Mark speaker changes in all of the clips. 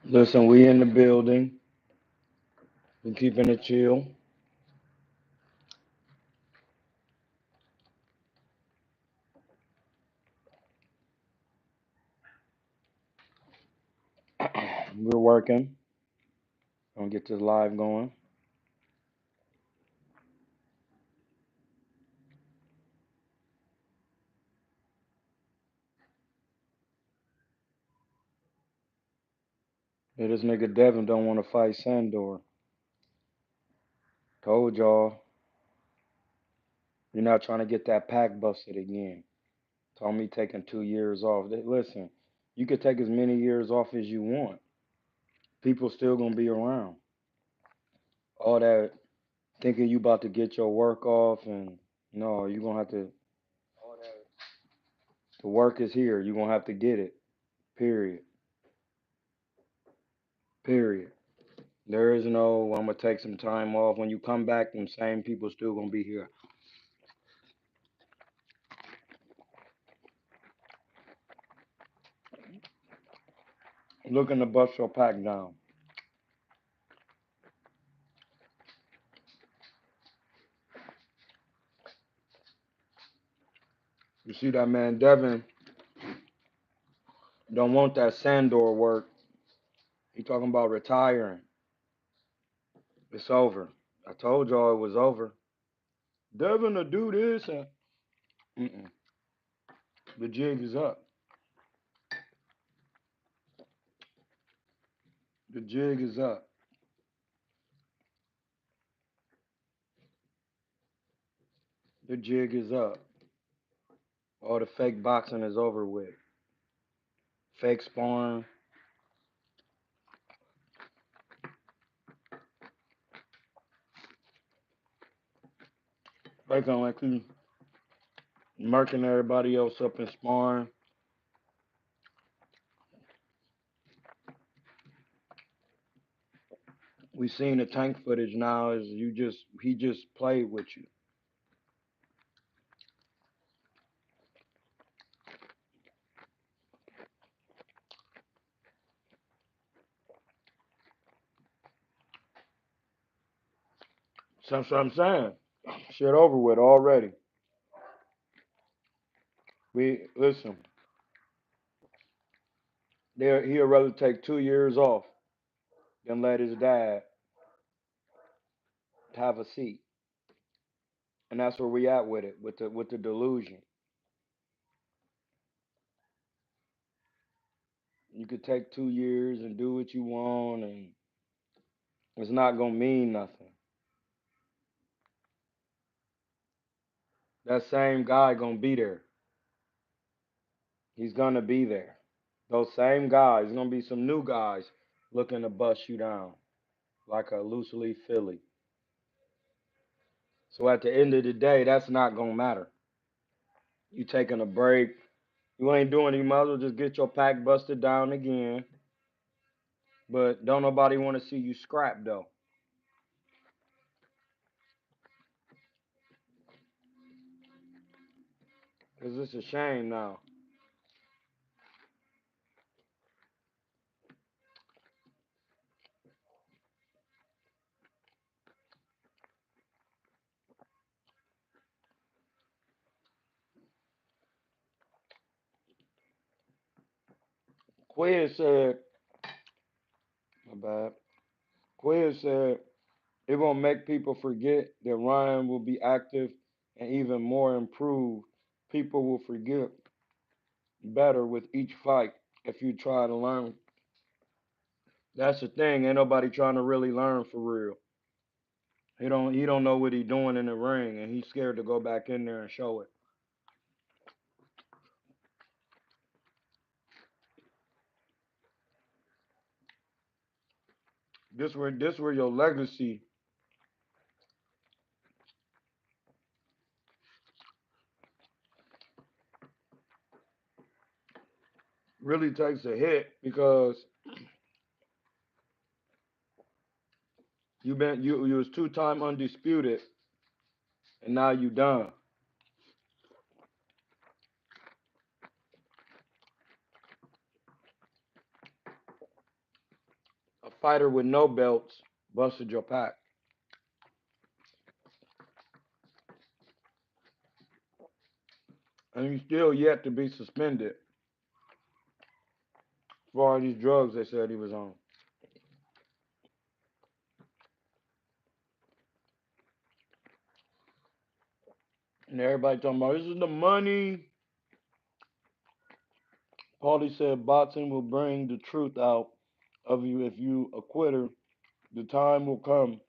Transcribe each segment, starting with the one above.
Speaker 1: Listen, we in the building. We keeping it chill. We're working. Gonna get this live going. Yeah, this nigga Devin don't want to fight Sandor. Told y'all, you're not trying to get that pack busted again. Told me taking 2 years off. Listen, you could take as many years off as you want. People still gonna be around. All that thinking you about to get your work off and no, you gonna have to. The work is here. You gonna have to get it. Period. Period. There is no, I'm gonna take some time off. When you come back, them same people still gonna be here. Looking to bust your pack down. You see that man Devin don't want that Sandor work. He talking about retiring. It's over. I told y'all it was over. Devin to do this and mm-mm. The jig is up. The jig is up. The jig is up. All the fake boxing is over with. Fake sparring. Faking like he murking everybody else up in sparring. We seen the tank footage now. Is you just he just played with you. That's what I'm saying. Shit over with already. We listen. There he'd rather take 2 years off than let his dad have a seat. And that's where we at with it, with the delusion. You could take 2 years and do what you want, and it's not gonna mean nothing. That same guy gonna be there. He's gonna be there. Those same guys. There's gonna be some new guys looking to bust you down like a loose leaf Philly. So at the end of the day, that's not gonna matter. You taking a break. You ain't doing any might as well just get your pack busted down again. But don't nobody want to see you scrap though. Cause it's a shame now. Quiz said, my bad. Quiz said it gonna make people forget that Ryan will be active and even more improved. People will forget better with each fight if you try to learn. That's the thing. Ain't nobody trying to really learn for real. He don't know what he doing in the ring, and he's scared to go back in there and show it. This where your legacy really takes a hit because you was 2 time undisputed and now you done. fighter with no belts busted your pack, and you still yet to be suspended for all these drugs they said he was on. And everybody talking about this is the money. Paulie said boxing will bring the truth out of you if you a quitter. The time will come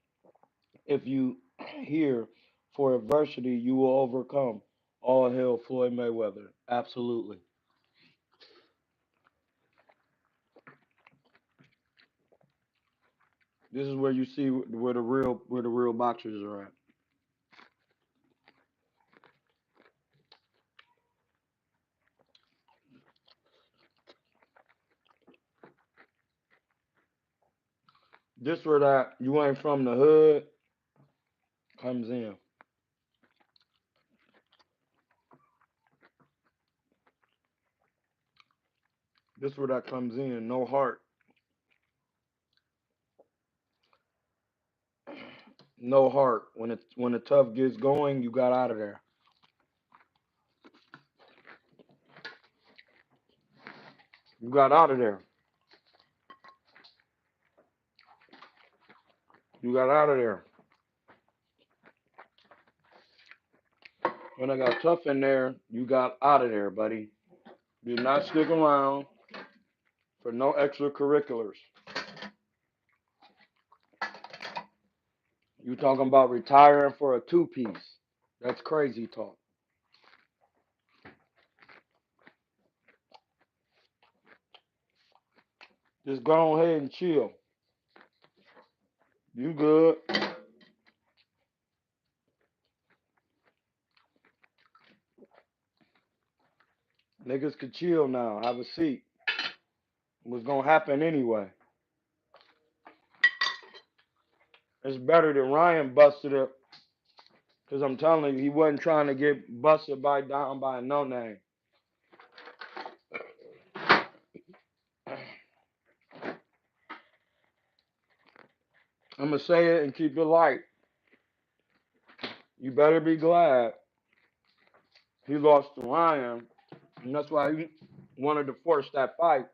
Speaker 1: if you here for adversity you will overcome. All hail Floyd Mayweather. Absolutely. This is where you see where the real boxers are at. This where that you ain't from the hood comes in. This where that comes in. No heart, no heart. When the tough gets going, you got out of there. You got out of there. You got out of there. When I got tough in there, you got out of there, buddy. Do not stick around for no extracurriculars. You talking about retiring for a two piece. That's crazy talk. Just go ahead and chill. You good. Niggas could chill now. Have a seat. What's gonna happen anyway? It's better than Ryan busted it. Cause I'm telling you, he wasn't trying to get busted by down by a no name. I'm gonna say it and keep it light. You better be glad he lost to Ryan, and that's why he wanted to force that fight.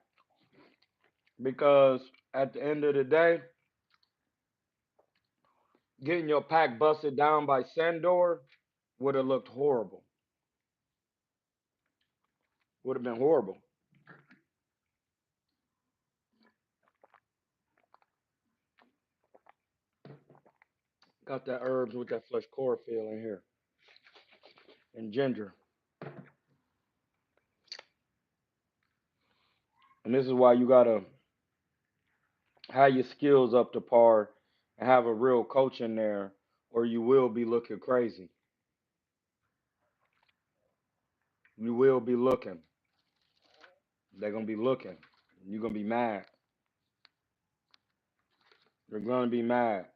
Speaker 1: Because at the end of the day, getting your pack busted down by Sandor would have looked horrible. Would have been horrible. Got that herbs with that fresh chlorophyll in here and ginger. And this is why you gotta have your skills up to par and have a real coach in there, or you will be looking crazy. You will be looking. They're gonna be looking. You're gonna be mad. You're gonna be mad.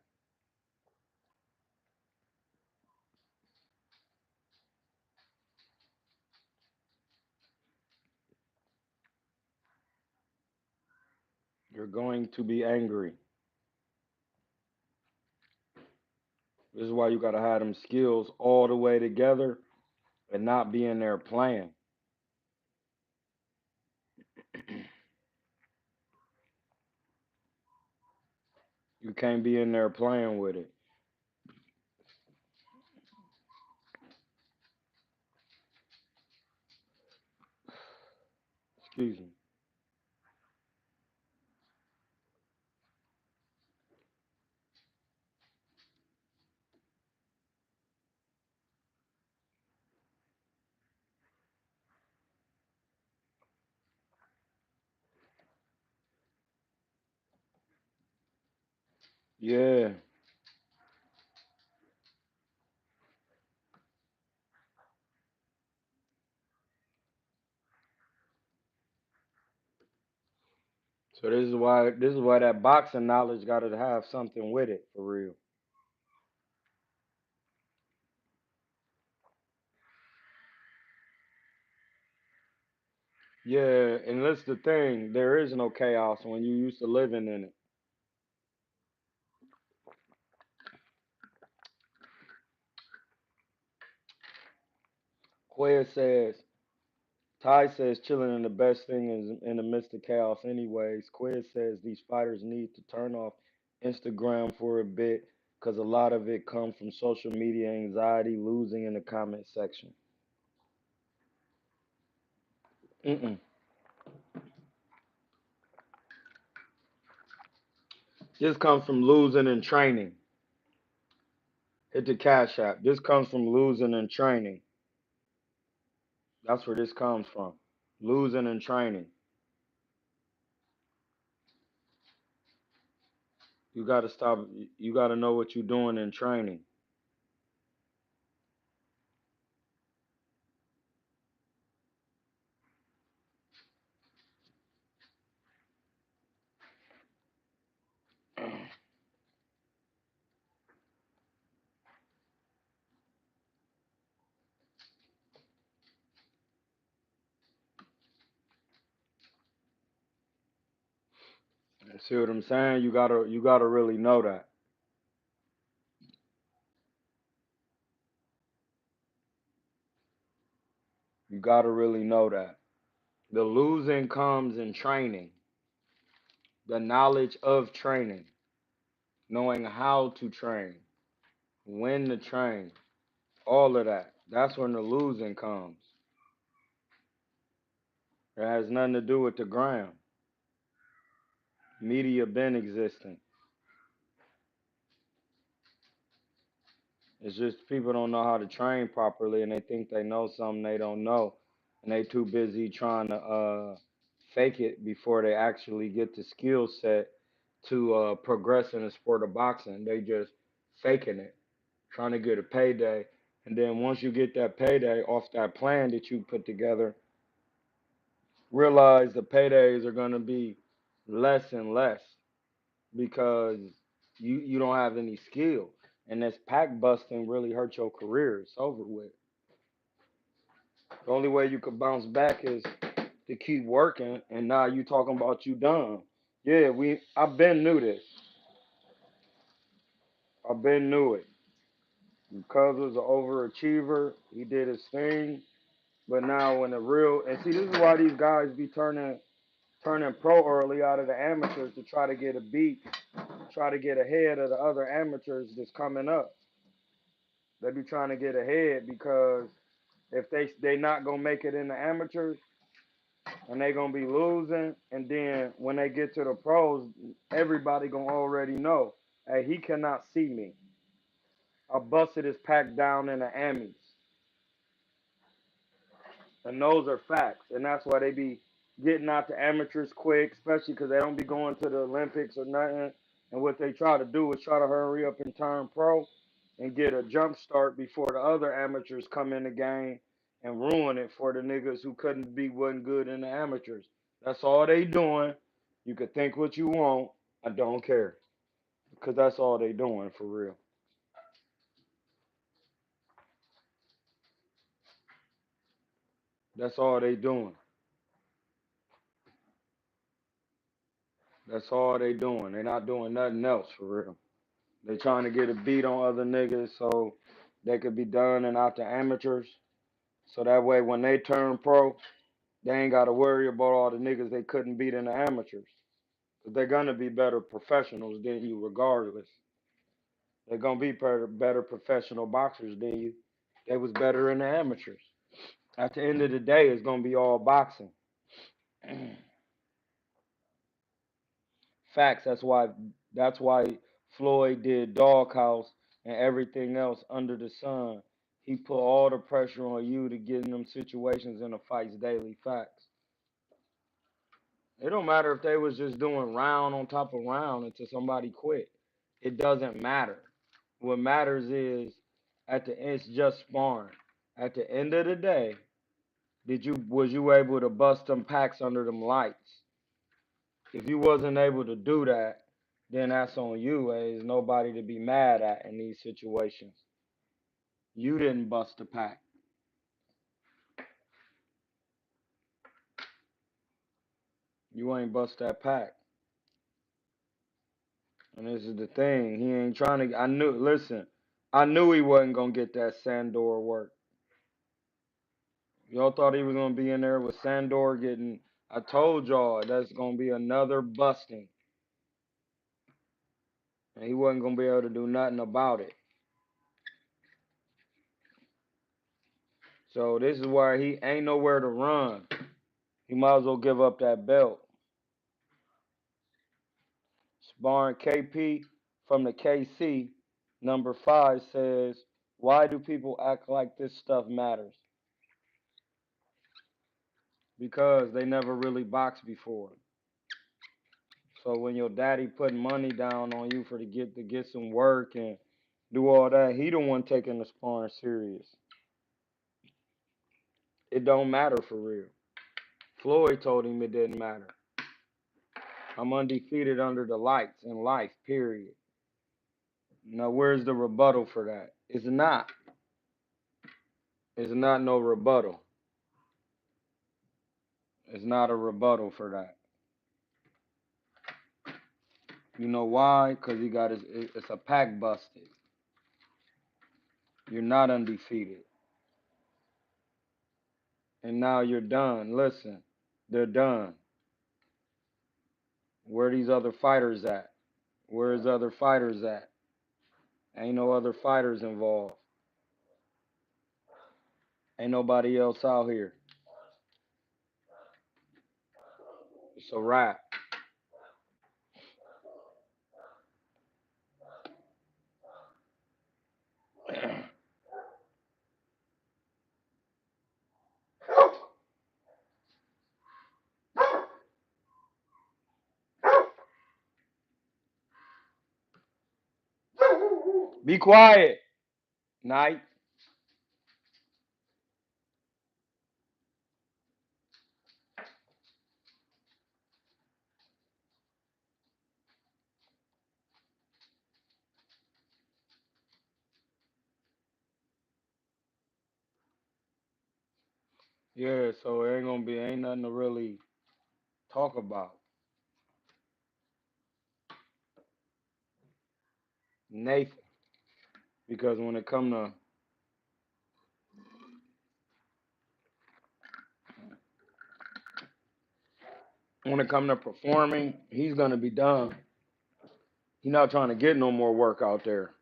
Speaker 1: You're going to be angry. This is why you gotta have them skills all the way together and not be in there playing. You can't be in there playing with it. Excuse me. Yeah. So this is why that boxing knowledge gotta have something with it for real. Yeah, and that's the thing. There is no chaos when you used to living in it. Quay says, Ty says chilling in the best thing is in the midst of chaos anyways. Quay says these fighters need to turn off Instagram for a bit because a lot of it comes from social media anxiety, losing in the comment section. Mm-mm. This comes from losing in training. Hit the cash app. This comes from losing in training. That's where this comes from. Losing in training. You got to stop. You got to know what you're doing in training. See what I'm saying? You gotta really know that. You gotta really know that. The losing comes in training. The knowledge of training. Knowing how to train. When to train. All of that. That's when the losing comes. It has nothing to do with the gram. Media been existing. It's just people don't know how to train properly and they think they know something they don't know. And they too busy trying to fake it before they actually get the skill set to progress in the sport of boxing. They just faking it, trying to get a payday. And then once you get that payday off that plan that you put together, realize the paydays are going to be less and less because you don't have any skill. And this pack busting really hurt your career. It's over with. The only way you could bounce back is to keep working. And now you talking about you done. Yeah, I've been knew this. I've been knew it. Cuz was an overachiever. He did his thing. But now when the real and see this is why these guys be turning pro early out of the amateurs to try to get a beat, try to get ahead of the other amateurs that's coming up. They be trying to get ahead because if they not gonna make it in the amateurs and they gonna be losing, and then when they get to the pros, everybody gonna already know, hey, he cannot see me. I busted his pack down in the Amies. And those are facts. And that's why they be getting out the amateurs quick, especially because they don't be going to the Olympics or nothing. And what they try to do is try to hurry up and turn pro and get a jump start before the other amateurs come in the game and ruin it for the niggas who wasn't good in the amateurs. That's all they doing. You could think what you want. I don't care. Because that's all they doing for real. That's all they doing. That's all they doing. They not doing nothing else for real. They trying to get a beat on other niggas so they could be done and out to amateurs. So that way when they turn pro, they ain't got to worry about all the niggas they couldn't beat in the amateurs. Cause they're gonna be better professionals than you regardless. They're gonna be better professional boxers than you. They was better in the amateurs. At the end of the day, it's gonna be all boxing. Facts. That's why Floyd did Doghouse and everything else under the sun. He put all the pressure on you to get in them situations in the fights daily. Facts. It don't matter if they was just doing round on top of round until somebody quit. It doesn't matter. What matters is at the end, it's just sparring. At the end of the day, was you able to bust them packs under them lights? If you wasn't able to do that, then that's on you. There's nobody to be mad at in these situations. You didn't bust a pack. You ain't bust that pack. And this is the thing. He ain't trying to. Listen, I knew he wasn't going to get that Sandor work. Y'all thought he was gonna be in there with Sandor getting. I told y'all that's gonna be another busting, and he wasn't gonna be able to do nothing about it. So this is why he ain't nowhere to run. He might as well give up that belt. Sparring KP from the KC, number 5 says, "Why do people act like this stuff matters? Because they never really boxed before. So when your daddy putting money down on you for to get some work and do all that, he the one taking the sparring serious. It don't matter for real. Floyd told him it didn't matter. I'm undefeated under the lights in life, period. Now where's the rebuttal for that? It's not. It's not no rebuttal. It's not a rebuttal for that. You know why? Because he got it's a pack busted. You're not undefeated. And now you're done. Listen, they're done. Where these other fighters at? Where's other fighters at? Ain't no other fighters involved. Ain't nobody else out here. It's a wrap. Be quiet, Night. Yeah, so it ain't nothing to really talk about. Nathan. Because when it come to performing, he's gonna be done. He's not trying to get no more work out there.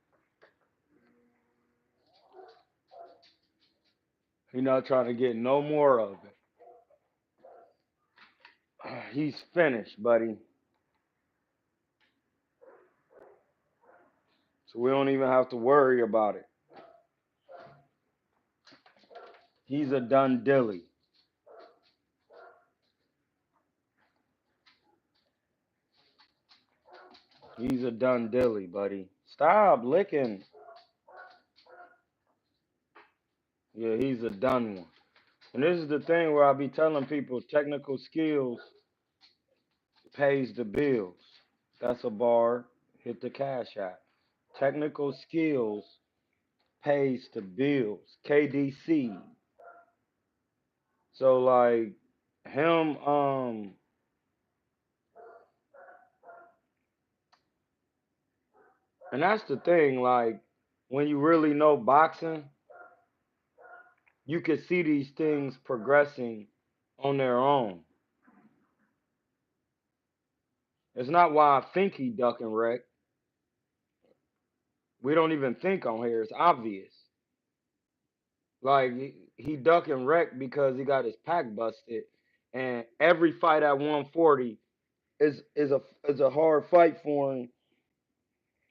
Speaker 1: He's not trying to get no more of it. He's finished, buddy. So we don't even have to worry about it. He's a done dilly. He's a done dilly, buddy. Stop licking. Yeah, he's a done one. And this is the thing where I be telling people technical skills pays the bills. That's a bar. Hit the cash app. Technical skills pays the bills. KDC. So like him, and that's the thing, like when you really know boxing, you can see these things progressing on their own. It's not why I think he duck and wreck. We don't even think on here. It's obvious. Like he duck and wreck because he got his pack busted, and every fight at 140 is a hard fight for him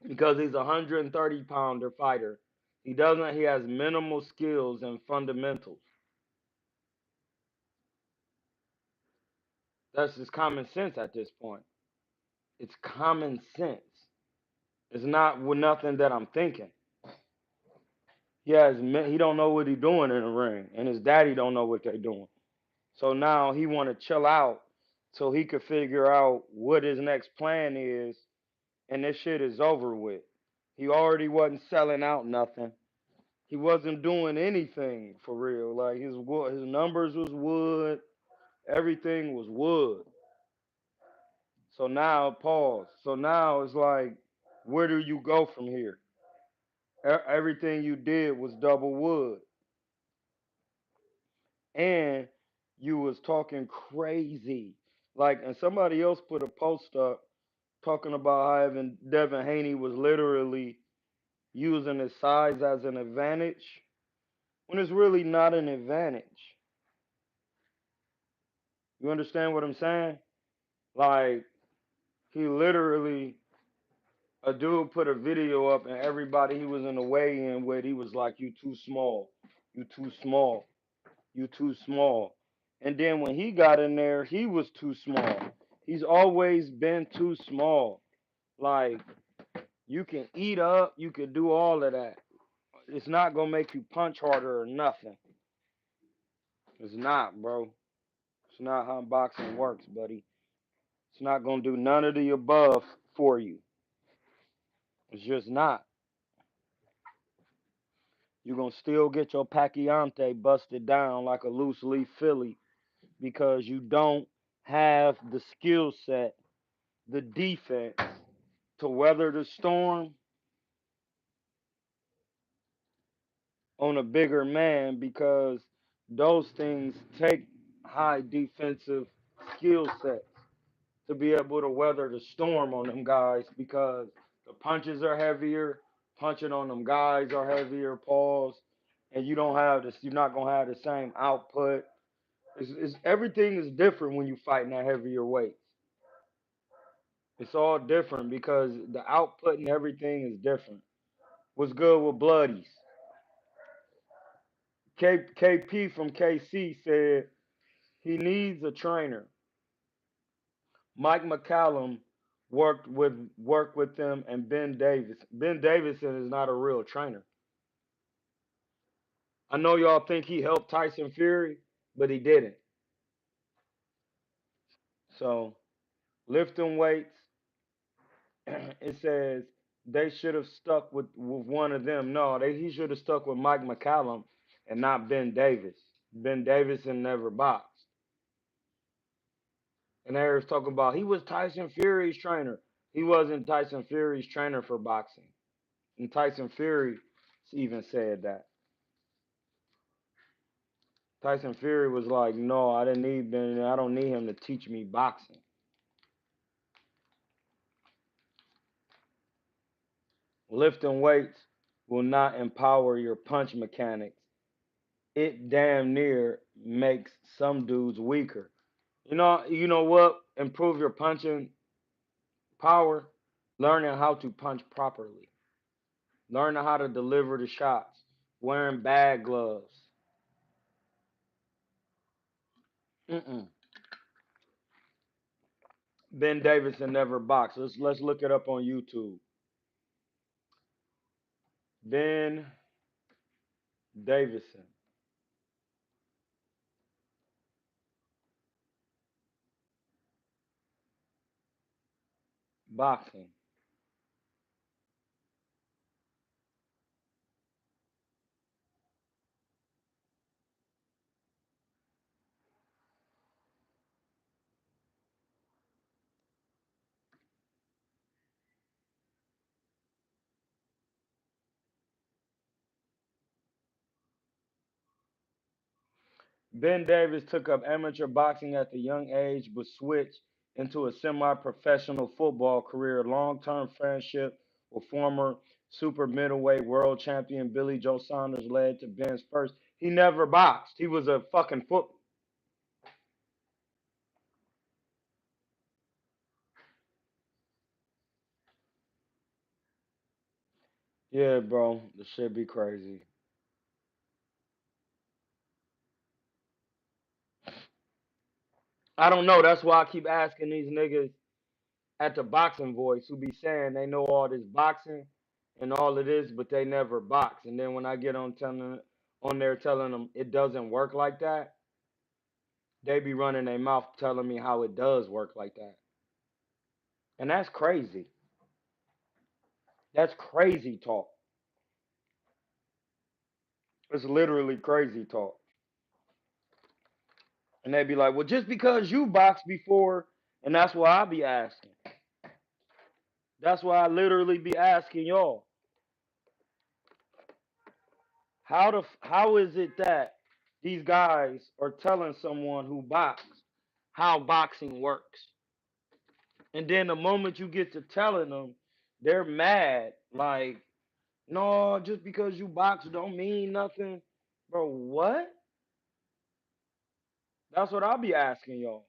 Speaker 1: because he's a 130-pounder fighter. He doesn't. He has minimal skills and fundamentals. That's just common sense at this point. It's common sense. It's not with nothing that I'm thinking. He don't know what he's doing in the ring, and his daddy don't know what they're doing. So now he want to chill out so he could figure out what his next plan is, and this shit is over with. He already wasn't selling out nothing. He wasn't doing anything for real. Like his numbers was wood, everything was wood. So now pause. So now it's like, where do you go from here? Everything you did was double wood. and you was talking crazy. Like, and somebody else put a post up talking about how even Devin Haney was literally using his size as an advantage when it's really not an advantage. You understand what I'm saying? Like, he literally, a dude put a video up and everybody he was in the weigh-in with, he was like, "You too small, you too small, you too small." And then when he got in there, he was too small. He's always been too small. Like, you can eat up, you can do all of that. It's not gonna make you punch harder or nothing. It's not, bro. It's not how boxing works, buddy. It's not gonna do none of the above for you. It's just not. You're gonna still get your Pacquiao busted down like a loose leaf Philly because you don't have the skill set, the defense to weather the storm on a bigger man because those things take high defensive skill sets to be able to weather the storm on them guys because the punches are heavier, punching on them guys are heavier, pause, and you don't have this, you're not gonna have the same output. Everything is different when you fighting at heavier weights. It's all different because the output and everything is different. What's good with Bloodies? KP from KC said he needs a trainer. Mike McCallum worked with them and Ben Davis. Ben Davison is not a real trainer. I know y'all think he helped Tyson Fury, but he didn't. So lifting weights, it says they should have stuck with one of them. No, he should have stuck with Mike McCallum and not Ben Davis. Ben Davison never boxed. And they was talking about he was Tyson Fury's trainer. He wasn't Tyson Fury's trainer for boxing. And Tyson Fury even said that. Tyson Fury was like, "No, I didn't need Ben. I don't need him to teach me boxing." Lifting weights will not empower your punch mechanics. It damn near makes some dudes weaker. You know what? Improve your punching power. Learning how to punch properly. Learning how to deliver the shots. Wearing bad gloves. Mm-mm. Ben Davison never boxed. Let's look it up on YouTube. Ben Davison boxing. Ben Davis took up amateur boxing at the young age, but switched into a semi-professional football career. Long-term friendship with former super middleweight world champion Billy Joe Saunders led to Ben's first. He never boxed. He was a fucking foot. Yeah, bro, the shit be crazy. I don't know. That's why I keep asking these niggas at the boxing voice who be saying they know all this boxing and all of this, but they never box. And then when I get on there telling them it doesn't work like that, they be running their mouth telling me how it does work like that. And that's crazy. That's crazy talk. It's literally crazy talk. And they be like, well, just because you boxed before, and that's why I be asking. That's why I literally be asking y'all, how is it that these guys are telling someone who boxes how boxing works. And then the moment you get to telling them, they're mad. Like, no, just because you box don't mean nothing. Bro, what? That's what I'll be asking y'all.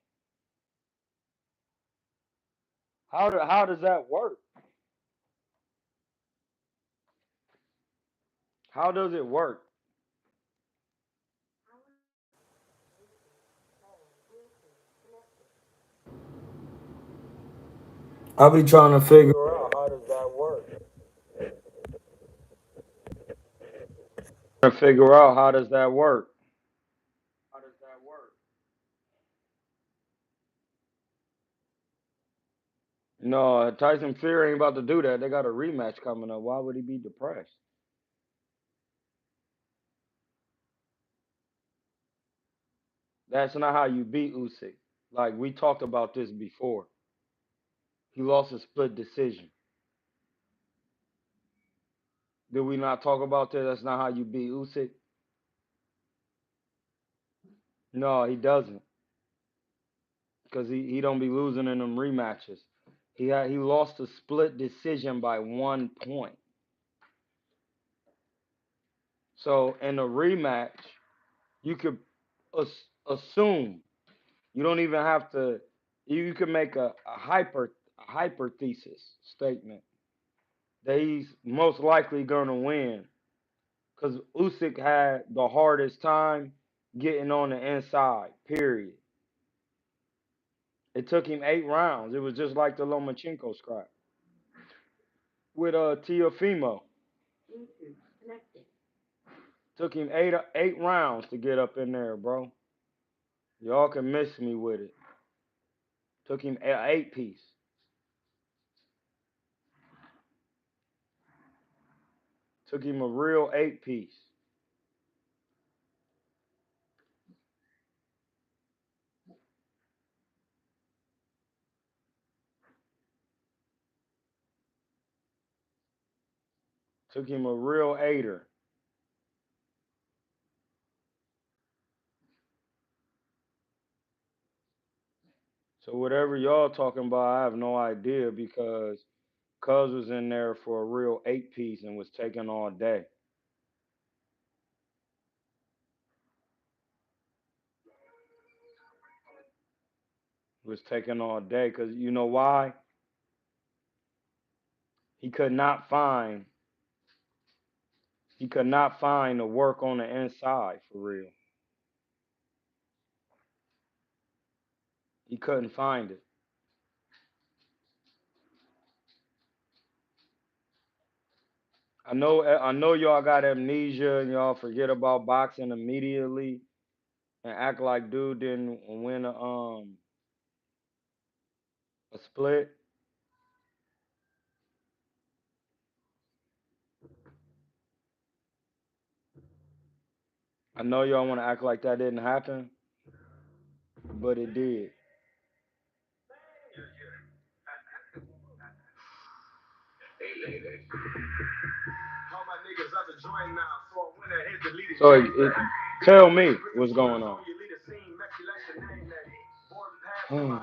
Speaker 1: How does that work? How does it work? I'll be trying to figure out how does that work. Trying to figure out how does that work. How does that work? No, Tyson Fury ain't about to do that. They got a rematch coming up. Why would he be depressed? That's not how you beat Usyk. Like we talked about this before. He lost a split decision. Did we not talk about that? That's not how you beat Usyk. No, he doesn't, because he don't be losing in them rematches. He lost a split decision by 1 point. So in a rematch, you could assume. You don't even have to. You can make a hypothesis statement that he's most likely gonna win because Usyk had the hardest time getting on the inside. Period. It took him 8 rounds. It was just like the Lomachenko scrap with Teofimo. Took him eight rounds to get up in there, bro. Y'all can miss me with it. Took him an 8 piece. Took him a real 8 piece. Took him a real eighter. So whatever y'all talking about, I have no idea because Cuz was in there for a real 8 piece and was taking all day. Was taking all day because you know why? He could not find he could not find the work on the inside for real. He couldn't find it. I know y'all got amnesia and y'all forget about boxing immediately and act like dude didn't win a split. I know y'all want to act like that didn't happen, but it did. So tell me what's going on. Hmm.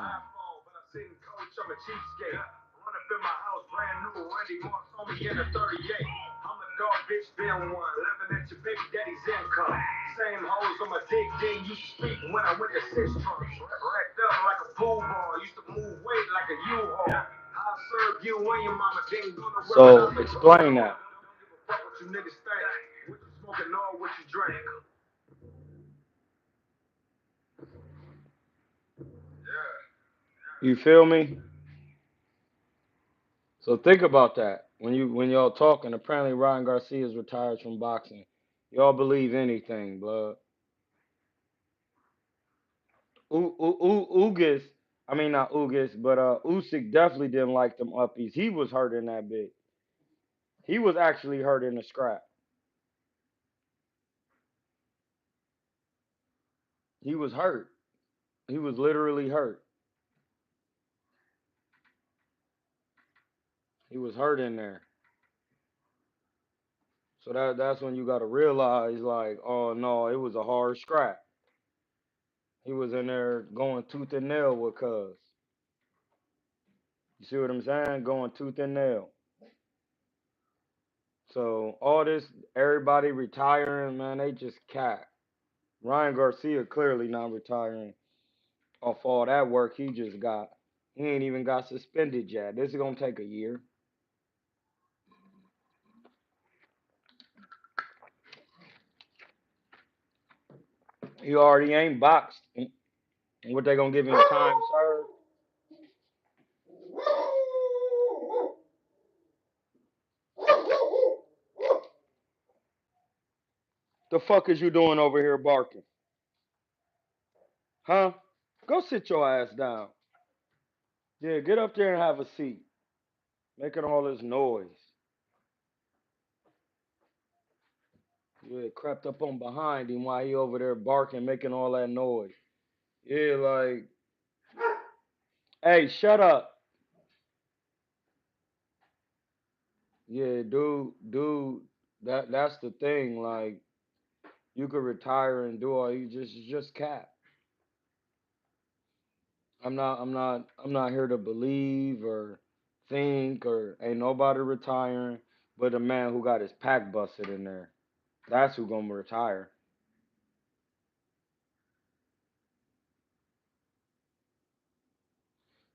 Speaker 1: So explain that. You feel me? So think about that when y'all talking. Apparently, Ryan Garcia is retired from boxing. Y'all believe anything, blood. Ugas, I mean not Ugas, but Usyk definitely didn't like them uppies. He was hurt in that bit. He was actually hurt in the scrap. He was hurt. He was literally hurt. He was hurt in there. So that's when you gotta realize, like, oh no, it was a hard scrap. He was in there going tooth and nail with Cuz. You see what I'm saying? Going tooth and nail. So all this, everybody retiring, man, they just cap. Ryan Garcia clearly not retiring off all that work he just got. He ain't even got suspended yet. This is gonna take a year. He already ain't boxed. And what they gonna give him time served? The fuck is you doing over here barking? Huh? Go sit your ass down. Yeah, get up there and have a seat. Making all this noise. Yeah, crept up on behind him while he over there barking, making all that noise. Yeah, like, hey, shut up. Yeah, dude, that's the thing. Like, you could retire and do all you just cap. I'm not here to believe or think or ain't nobody retiring but a man who got his pack busted in there. That's who gonna retire.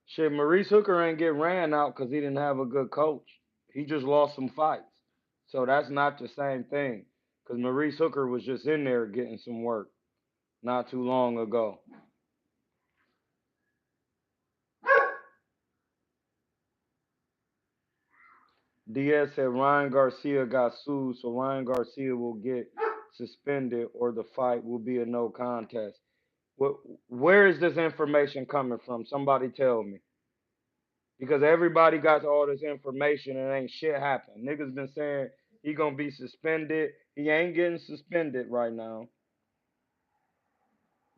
Speaker 1: Shit, Maurice Hooker ain't get ran out because he didn't have a good coach. He just lost some fights. So that's not the same thing. Because Maurice Hooker was just in there getting some work not too long ago. Diaz said Ryan Garcia got sued, so Ryan Garcia will get suspended or the fight will be a no contest. What, where is this information coming from? Somebody tell me. Because everybody got all this information and ain't shit happened. Niggas been saying he gonna be suspended. He ain't getting suspended right now.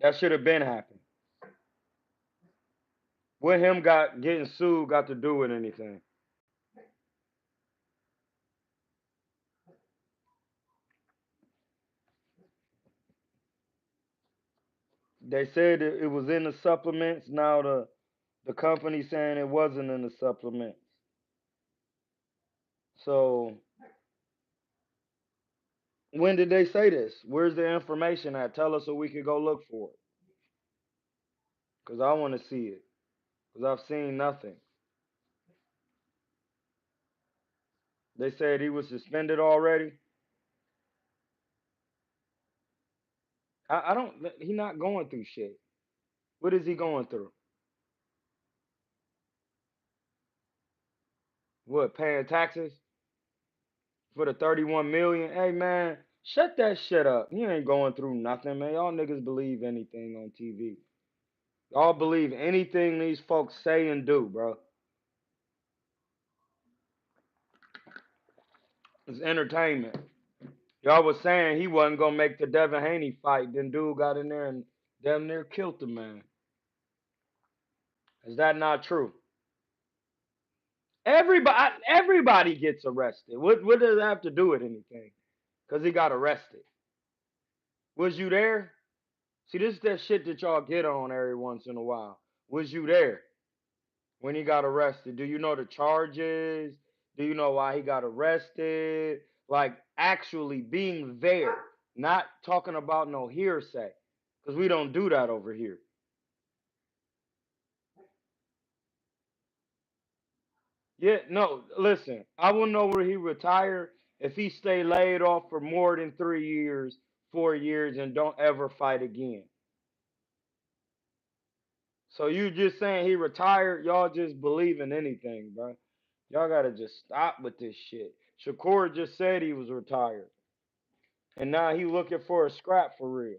Speaker 1: That should have been happened. What him got getting sued got to do with anything? They said it was in the supplements. Now the company saying it wasn't in the supplements. So when did they say this? Where's the information at? Tell us so we could go look for it. Cause I want to see it. Cause I've seen nothing. They said he was suspended already. I don't. He not going through shit. What is he going through? What, paying taxes for the 31 million? Hey man, shut that shit up. He ain't going through nothing, man. Y'all niggas believe anything on TV. Y'all believe anything these folks say and do, bro. It's entertainment. Y'all was saying he wasn't gonna make the Devin Haney fight. Then dude got in there and damn near killed the man. Is that not true? Everybody gets arrested. What does that have to do with anything? Cause he got arrested. Was you there? See, this is that shit that y'all get on every once in a while. Was you there when he got arrested? Do you know the charges? Do you know why he got arrested? Like actually being there, not talking about no hearsay, because we don't do that over here. Yeah, no, listen, I will know where he retired if he stay laid off for more than 3 years, 4 years, and don't ever fight again. So you just saying he retired? Y'all just believe in anything, bro. Y'all gotta just stop with this shit. Shakur just said he was retired, and now he looking for a scrap for real.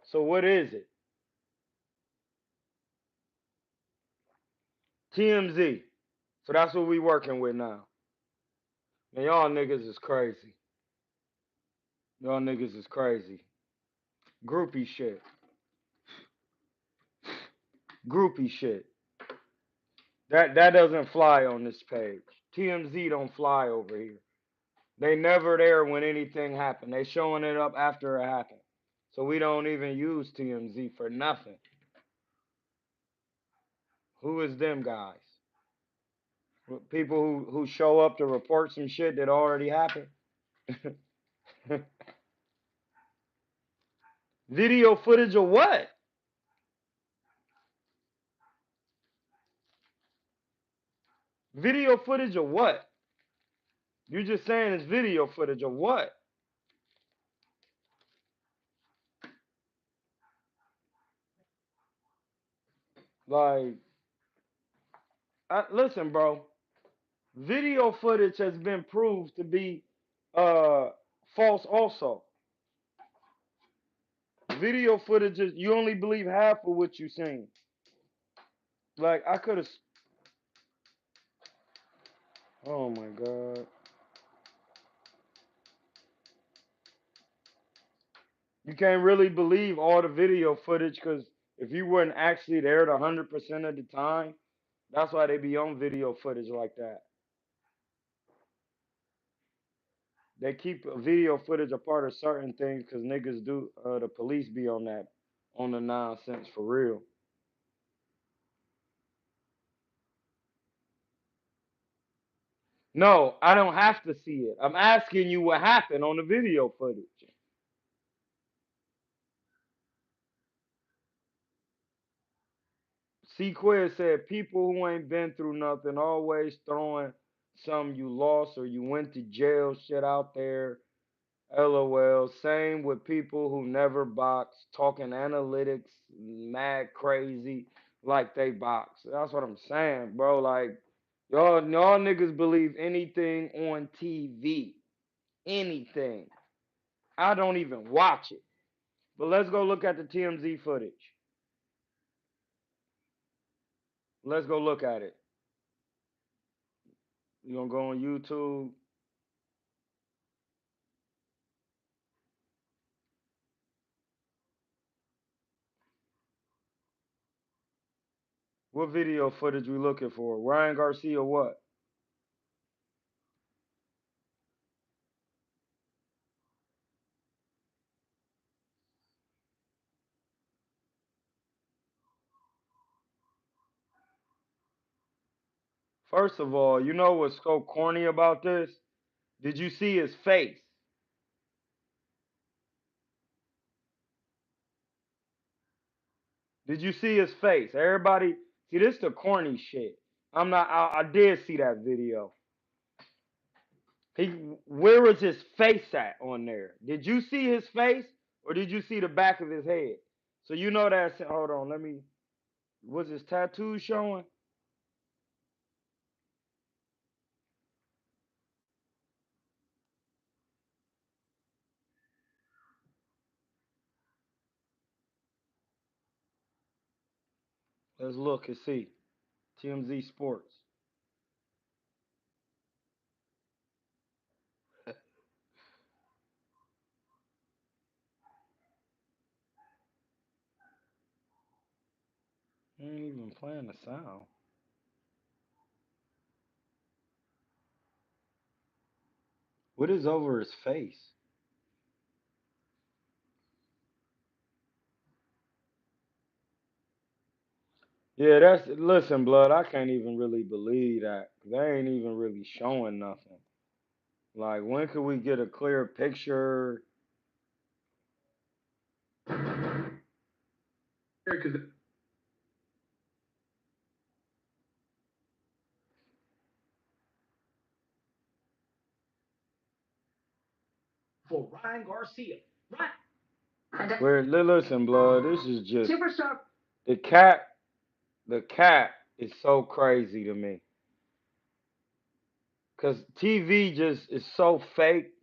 Speaker 1: So what is it? TMZ. So that's what we working with now. Man, y'all niggas is crazy. Y'all niggas is crazy. Groupie shit. Groupie shit. That doesn't fly on this page. TMZ don't fly over here. They never there when anything happened. They showing it up after it happened. So we don't even use TMZ for nothing. Who is them guys? People who show up to report some shit that already happened. Video footage of what? Video footage of what? You're just saying it's video footage of what? Like, listen, bro. Video footage has been proved to be uh false. Also, video footage is you only believe half of what you seen. Like I could have. Oh my god. You can't really believe all the video footage because if you weren't actually there 100% of the time, that's why they be on video footage like that. They keep video footage a part of certain things because niggas do. The police be on that, on the nonsense for real. No, I don't have to see it. I'm asking you what happened on the video footage. C Quiz said people who ain't been through nothing always throwing some you lost or you went to jail shit out there. LOL. Same with people who never box, talking analytics, mad crazy, like they box. That's what I'm saying, bro. Like y'all niggas believe anything on TV. Anything. I don't even watch it. But let's go look at the TMZ footage. Let's go look at it. You gonna go on YouTube? What video footage we looking for? Ryan Garcia what? First of all, you know what's so corny about this? Did you see his face? Did you see his face? Everybody, see this the corny shit. I'm not. I did see that video. He, where was his face at on there? Did you see his face or did you see the back of his head? So you know that. Hold on, let me. Was his tattoo showing? Let's look and see. TMZ Sports. Ain't even playing the sound. What is over his face? Yeah, that's listen, blood. I can't even really believe that. They ain't even really showing nothing. Like, when could we get a clear picture?
Speaker 2: For Ryan Garcia. Ryan.
Speaker 1: Where listen, blood. This is just the cat. The cat is so crazy to me. Cause TV just is so fake.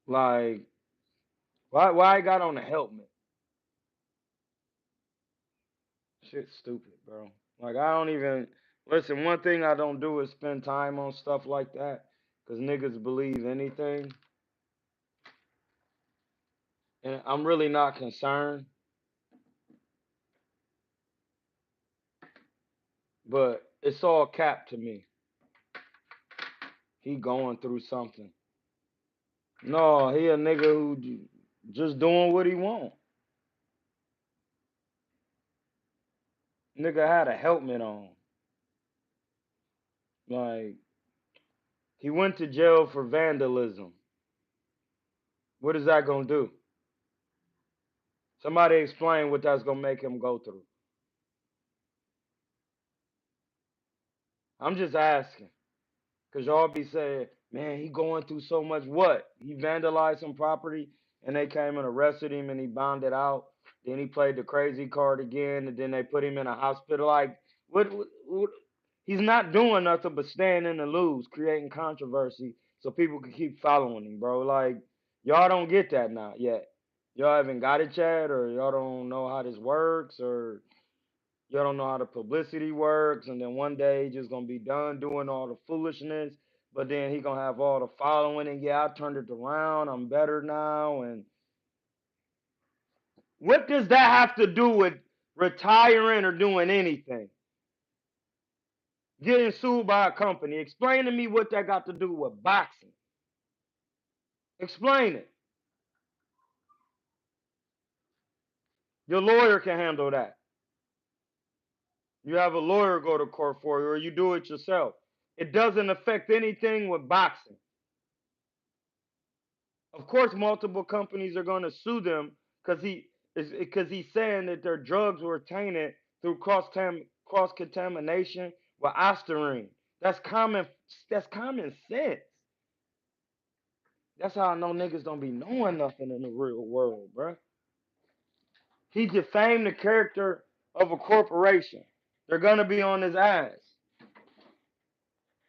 Speaker 1: Like, why I got on a helmet? Shit's stupid, bro. Like I don't even listen. One thing I don't do is spend time on stuff like that. Cause niggas believe anything, and I'm really not concerned. But it's all cap to me. He going through something. No, he a nigga who just doing what he want. Nigga had a helmet on. Like, he went to jail for vandalism. What is that gonna do? Somebody explain what that's gonna make him go through. I'm just asking. Cause y'all be saying, man, he going through so much. What? He vandalized some property and they came and arrested him and he bonded out. Then he played the crazy card again and then they put him in a hospital. Like, what? He's not doing nothing but staying in the loose, creating controversy so people can keep following him, bro. Like, y'all don't get that now yet. Y'all haven't got it yet, or y'all don't know how this works, or y'all don't know how the publicity works, and then one day he just gonna be done doing all the foolishness, but then he gonna have all the following, and yeah, I turned it around, I'm better now, and what does that have to do with retiring or doing anything? Getting sued by a company. Explain to me what that got to do with boxing. Explain it. Your lawyer can handle that. You have a lawyer go to court for you, or you do it yourself. It doesn't affect anything with boxing. Of course, multiple companies are going to sue them because he's saying that their drugs were tainted through cross contamination with ostarine. That's common. That's common sense. That's how I know niggas don't be knowing nothing in the real world, bruh. He defamed the character of a corporation. They're gonna be on his ass.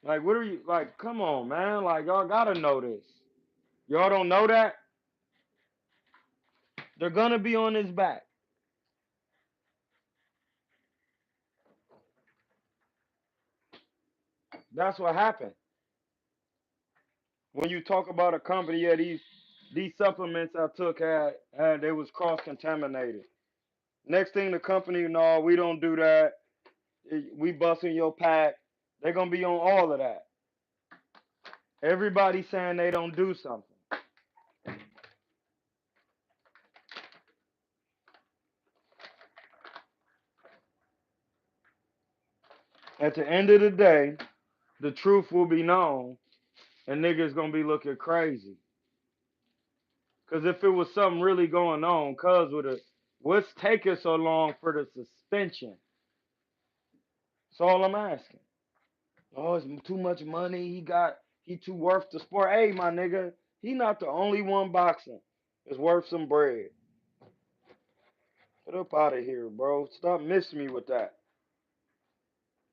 Speaker 1: Like, what are you like? Come on, man. Like, y'all gotta know this. Y'all don't know that? They're gonna be on his back. That's what happened. When you talk about a company, yeah, these supplements I took had they was cross contaminated. Next thing the company, no, we don't do that. We busting your pack. They're gonna be on all of that. Everybody saying they don't do something. At the end of the day, the truth will be known, and niggas gonna be looking crazy. Cause if it was something really going on, cuz with it, what's taking so long for the suspension? That's all I'm asking. Oh, it's too much money. He too worth the sport. Hey, my nigga, he not the only one boxing. It's worth some bread. Get up out of here, bro. Stop missing me with that.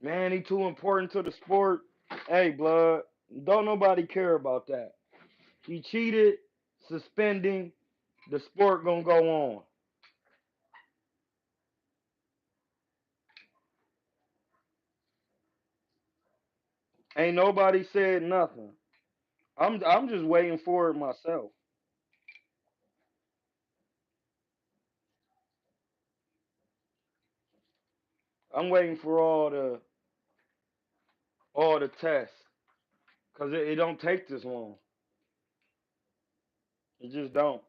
Speaker 1: Man, he too important to the sport. Hey, blood, don't nobody care about that. He cheated, suspending. The sport gonna go on. Ain't nobody said nothing. I'm just waiting for it myself. I'm waiting for all the tests. Cause it don't take this long. It just don't.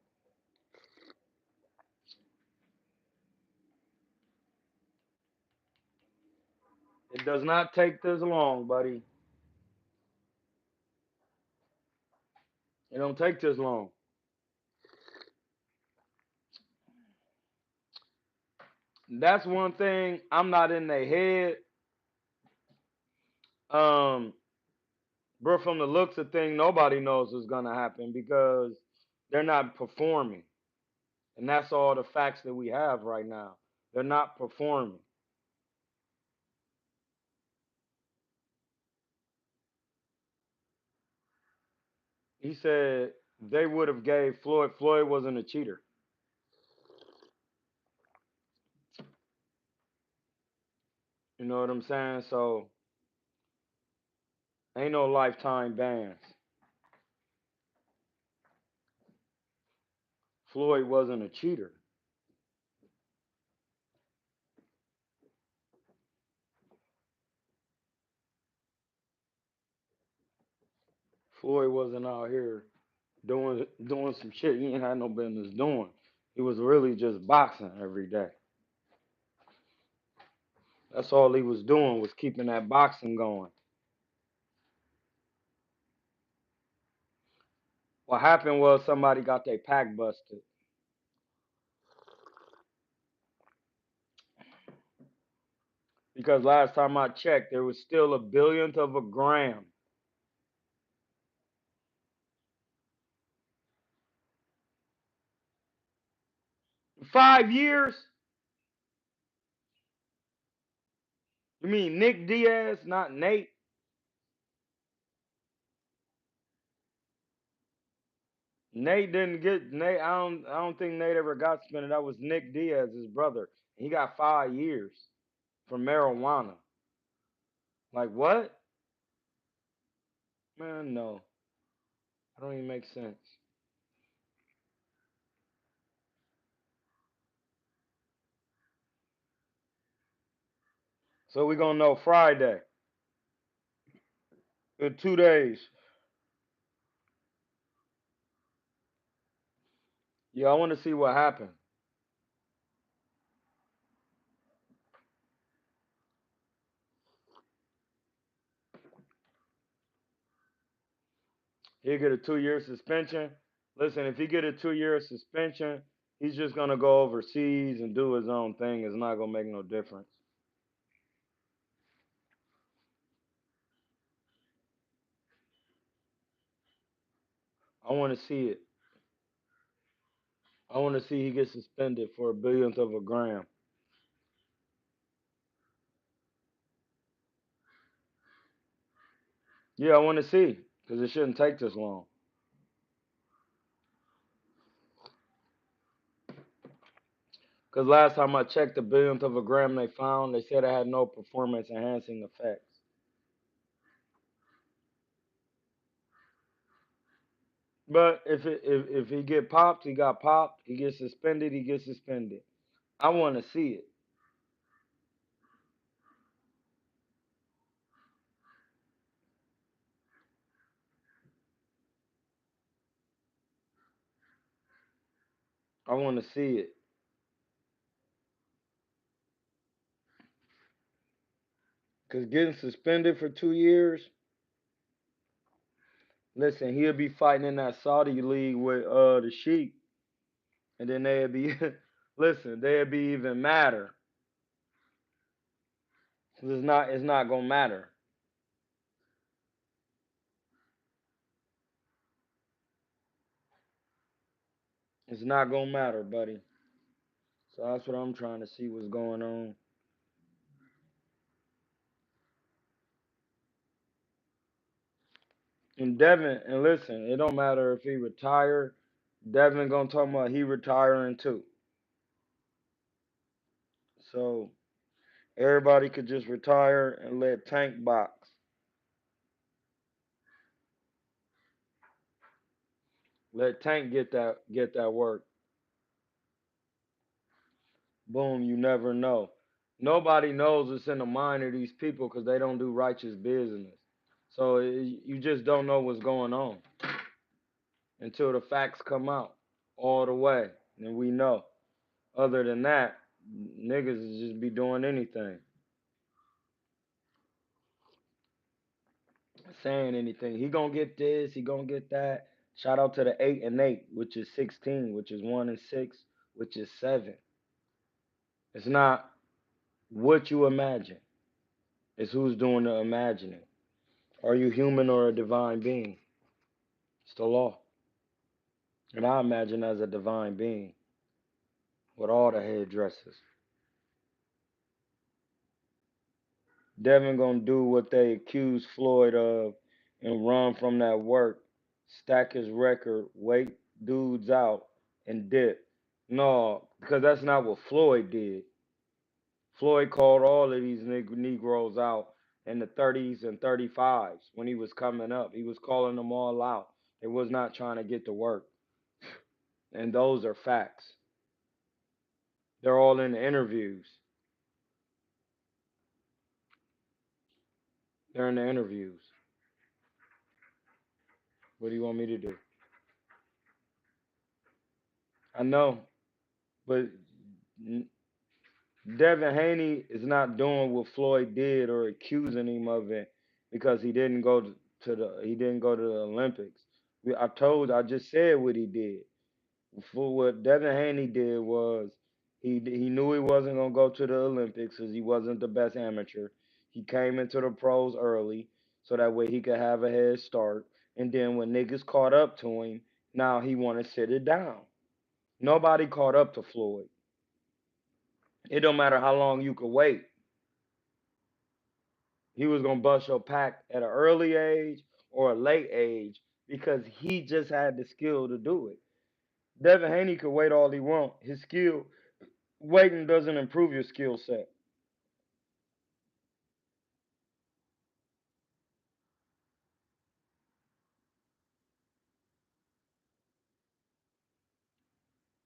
Speaker 1: It does not take this long, buddy. It don't take this long. That's one thing I'm not in their head. Um, bro, from the looks of things, nobody knows what's gonna happen because they're not performing. And that's all the facts that we have right now. They're not performing. He said they would have gave Floyd. Floyd wasn't a cheater. You know what I'm saying? So ain't no lifetime bans. Floyd wasn't a cheater. wasn't out here doing some shit he ain't had no business doing. He was really just boxing every day. That's all he was doing was keeping that boxing going. What happened was somebody got their pack busted because last time I checked, there was still a billionth of a gram. 5 years? You mean Nick Diaz, not Nate? Nate didn't get Nate. I don't think Nate ever got suspended. That was Nick Diaz, his brother. He got 5 years for marijuana. Like what? Man, no. That don't even make sense. So we gonna know Friday in 2 days. Yeah, I want to see what happened. He'll get a 2 year suspension. Listen, if he get a 2 year suspension, he's just gonna go overseas and do his own thing. It's not gonna make no difference. I want to see it. I want to see he gets suspended for a billionth of a gram. Yeah, I want to see because it shouldn't take this long. Because last time I checked, the billionth of a gram they found, they said it had no performance enhancing effects. But if he get popped, he got popped. He gets suspended, he gets suspended. I want to see it. I want to see it. Because getting suspended for 2 years, listen, he'll be fighting in that Saudi league with the Sheik, and then they'll be, listen, they'll be even madder. 'Cause it's not gonna matter. It's not gonna matter, buddy. So that's what I'm trying to see what's going on. And Devin, and listen, it don't matter if he retired. Devin gonna talk about he retiring too. So everybody could just retire and let Tank box. Let Tank get that work. Boom, you never know. Nobody knows what's in the mind of these people because they don't do righteous business. So you just don't know what's going on until the facts come out all the way, and we know. Other than that, niggas just be doing anything, saying anything. He gonna get this, he gonna get that. Shout out to the 8 and 8, which is 16, which is 1 and 6, which is 7. It's not what you imagine. It's who's doing the imagining. Are you human or a divine being? It's the law. And I imagine as a divine being with all the headdresses. Devin gonna do what they accuse Floyd of and run from that work, stack his record, wait dudes out, and dip. No, because that's not what Floyd did. Floyd called all of these Negroes out in the 30s and 35s when he was coming up. He was calling them all out. They was not trying to get to work. And those are facts. They're all in the interviews. They're in the interviews. What do you want me to do? I know, but Devin Haney is not doing what Floyd did or accusing him of it because he didn't go to the Olympics. I just said what he did. For what Devin Haney did was he knew he wasn't gonna go to the Olympics because he wasn't the best amateur. He came into the pros early so that way he could have a head start. And then when niggas caught up to him, now he want to sit it down. Nobody caught up to Floyd. It don't matter how long you could wait. He was gonna bust your pack at an early age or a late age because he just had the skill to do it. Devin Haney could wait all he want. His skill waiting doesn't improve your skill set.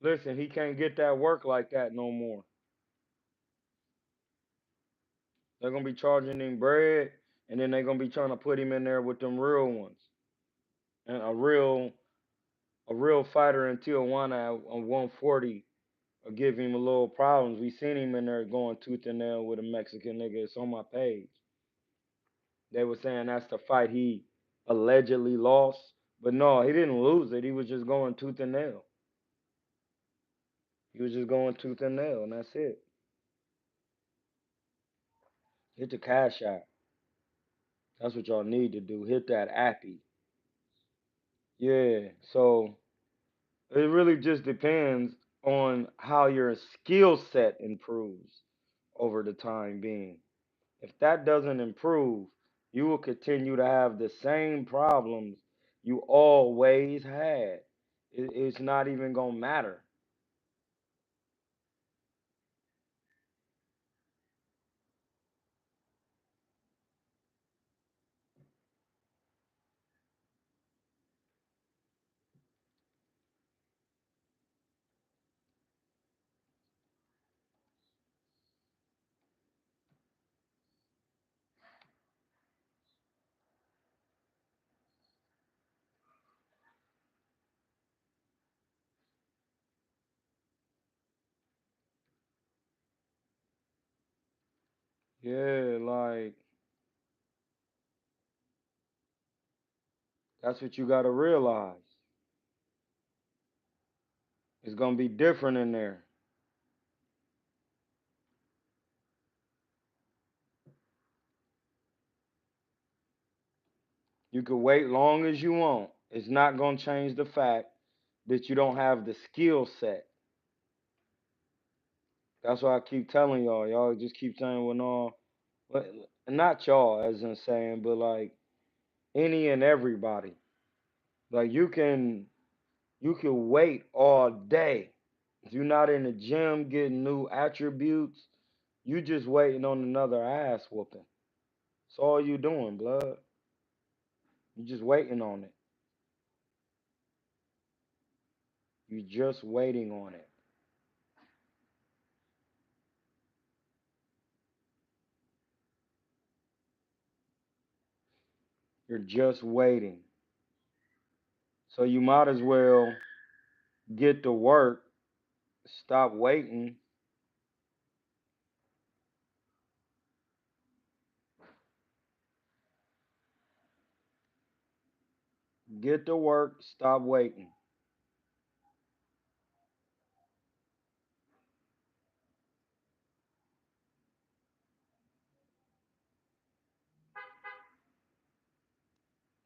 Speaker 1: Listen, he can't get that work like that no more. They're gonna be charging him bread, and then they're gonna be trying to put him in there with them real ones. And a real fighter in Tijuana on 140 will give him a little problems. We seen him in there going tooth and nail with a Mexican nigga. It's on my page. They were saying that's the fight he allegedly lost, but no, he didn't lose it. He was just going tooth and nail. He was just going tooth and nail, and that's it. Hit the cash app. That's what y'all need to do. Hit that appy. Yeah. So it really just depends on how your skill set improves over the time being. If that doesn't improve, you will continue to have the same problems you always had. It's not even gonna matter. Yeah, like that's what you gotta realize. It's gonna be different in there. You can wait long as you want. It's not gonna change the fact that you don't have the skill set. That's why I keep telling y'all. Y'all just keep saying, well, no, but not y'all, as in saying, but like any and everybody. Like you can wait all day. If you're not in the gym getting new attributes, you just waiting on another ass whooping. That's all you doing, blood. You just waiting on it. You just waiting on it. You're just waiting. So you might as well get to work, stop waiting, get to work, stop waiting.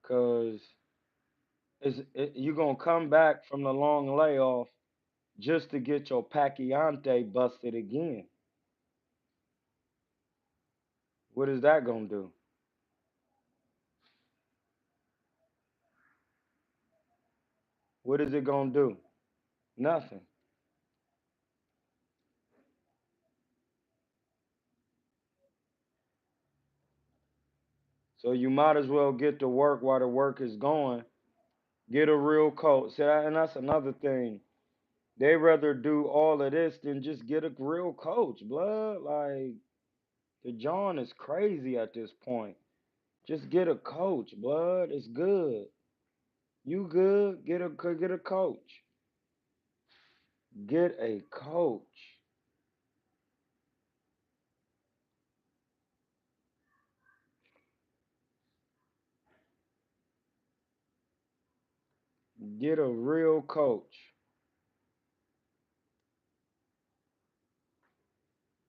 Speaker 1: Cause you're gonna come back from the long layoff just to get your Pacquiante busted again. What is that gonna do? What is it gonna do? Nothing. So you might as well get to work while the work is going. Get a real coach. See, and that's another thing. They rather do all of this than just get a real coach, blood. Like the John is crazy at this point. Just get a coach, blood. It's good. You good? Get a coach. Get a coach. Get a real coach.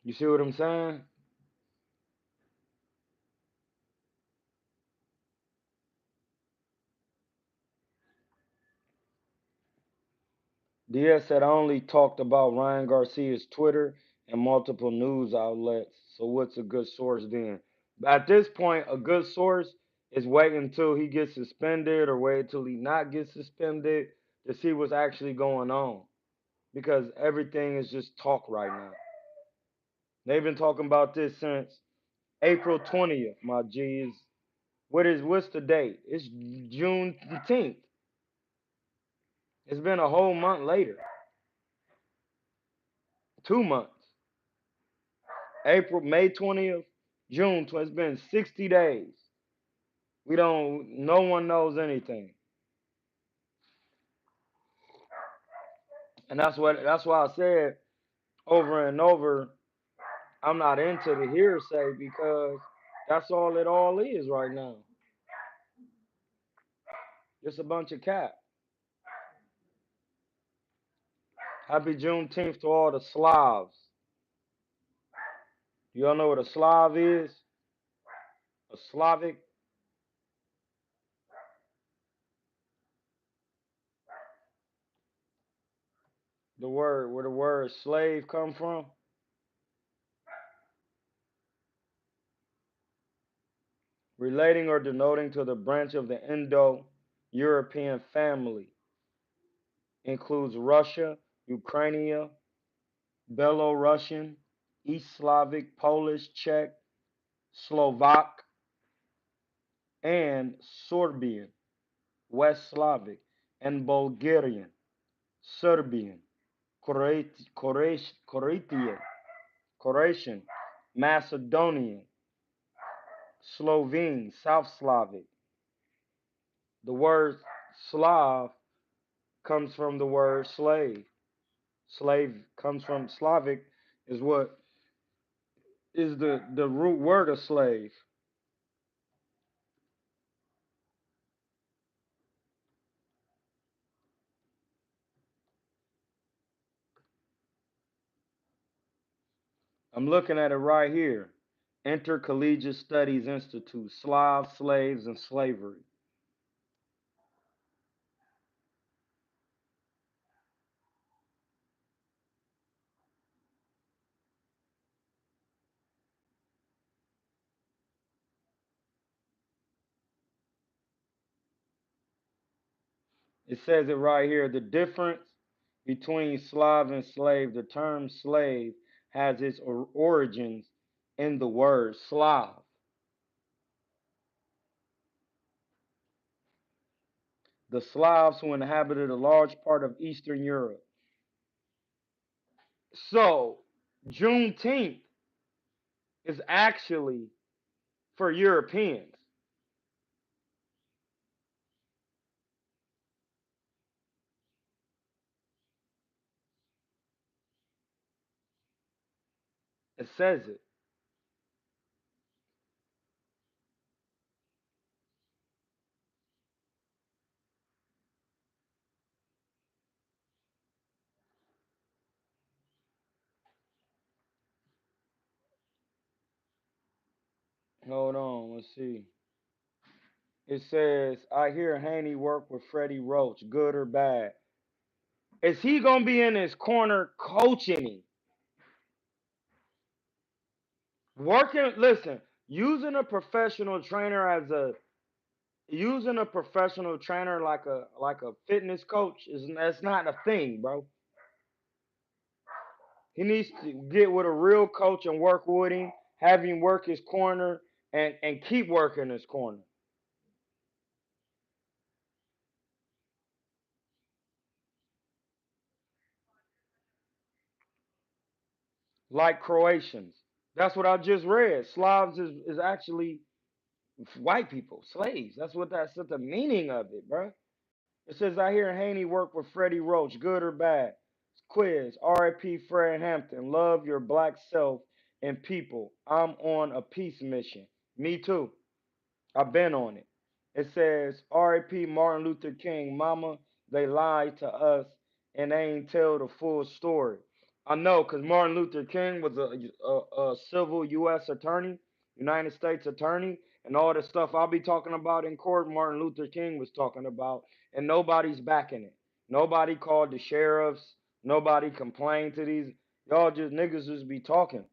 Speaker 1: You see what I'm saying? Diaz said I only talked about Ryan Garcia's Twitter and multiple news outlets. So what's a good source then? At this point, a good source is waiting until he gets suspended or wait until he not gets suspended to see what's actually going on. Because everything is just talk right now. They've been talking about this since April 20th, my G's. What's the date? It's June 10th. It's been a whole month later. 2 months. April, May 20th, June 20th. It's been 60 days. No one knows anything. And that's why I said over and over, I'm not into the hearsay because that's all is right now. Just a bunch of cap. Happy Juneteenth to all the Slavs. You all know what a Slav is? A Slavic, the word where the word slave come from, relating or denoting to the branch of the Indo-European family, includes Russia, Ukraine, Belarusian, East Slavic, Polish, Czech, Slovak, and Sorbian, West Slavic, and Bulgarian, Serbian, Croatian, Croatian, Macedonian, Slovene, South Slavic. The word Slav comes from the word slave. Slave comes from Slavic, is what is the root word of slave. I'm looking at it right here. Intercollegiate Studies Institute, Slav, Slaves, and Slavery. It says it right here. The difference between Slav and slave, the term slave has its origins in the word Slav. The Slavs who inhabited a large part of Eastern Europe. So, Juneteenth is actually for Europeans. It says it. Hold on, let's see. It says, I hear Haney work with Freddie Roach, good or bad. Is he gonna be in his corner coaching him? Working, listen, using a professional trainer as a using a professional trainer like a fitness coach is that's not a thing, bro. He needs to get with a real coach and work with him, have him work his corner, and keep working his corner. Like Croatians. That's what I just read. Slavs is actually white people, slaves. That's what the meaning of it, bro. It says I hear Haney work with Freddie Roach, good or bad. Quiz, R.I.P. Fred Hampton. Love your black self and people. I'm on a peace mission. Me too. I've been on it. It says R.I.P. Martin Luther King. Mama, they lied to us and they ain't tell the full story. I know, cause Martin Luther King was a civil U.S. attorney, United States attorney, and all the stuff I'll be talking about in court. Martin Luther King was talking about, and nobody's backing it. Nobody called the sheriffs. Nobody complained to these. Y'all just niggas just be talking.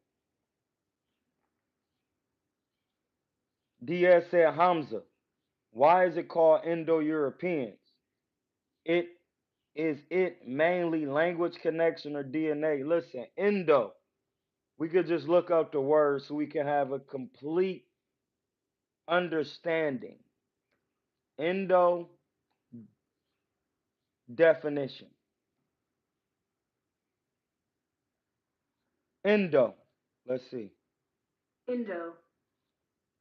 Speaker 1: Diaz said Hamza. Why is it called Indo-Europeans? It is it mainly language connection or DNA? Listen, Indo. We could just look up the word so we can have a complete understanding. Indo definition. Indo. Let's see. Indo.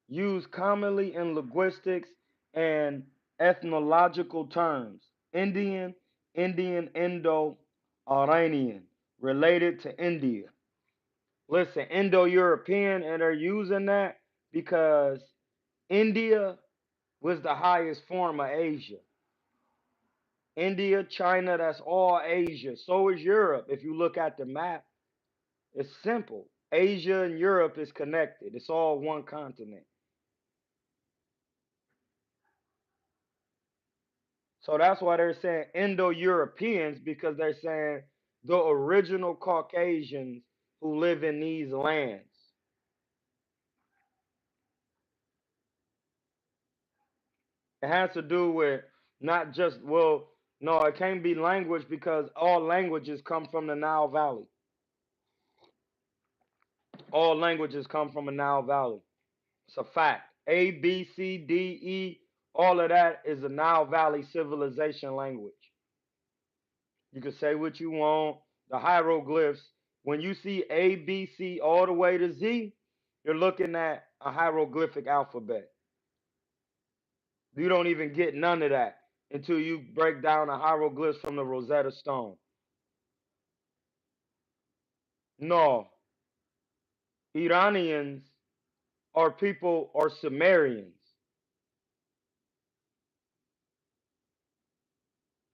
Speaker 1: Used commonly in linguistics and ethnological terms. Indian, Indian Indo-Iranian, related to India. Listen, Indo-European, and they're using that because India was the highest form of Asia. India, China, that's all Asia. So is Europe. If you look at the map, it's simple. Asia and Europe is connected. It's all one continent. So that's why they're saying Indo-Europeans, because they're saying the original Caucasians who live in these lands. It has to do with not just, well, no, it can't be language because all languages come from the Nile Valley. All languages come from the Nile Valley. It's a fact. A, B, C, D, E, all of that is a Nile Valley civilization language. You can say what you want. The hieroglyphs, when you see A, B, C, all the way to Z, you're looking at a hieroglyphic alphabet. You don't even get none of that until you break down the hieroglyphs from the Rosetta Stone. No, Iranians are people, are Sumerians.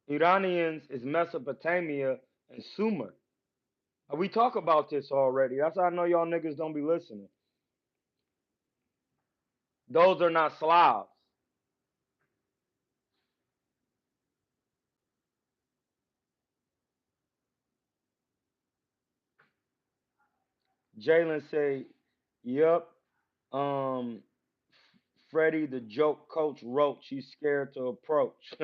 Speaker 1: Iranians is Mesopotamia and Sumer. We talk about this already. That's how I know y'all niggas don't be listening. Those are not Slavs. Jalen say, "Yep, um, Freddie the joke coach Roach. He's scared to approach."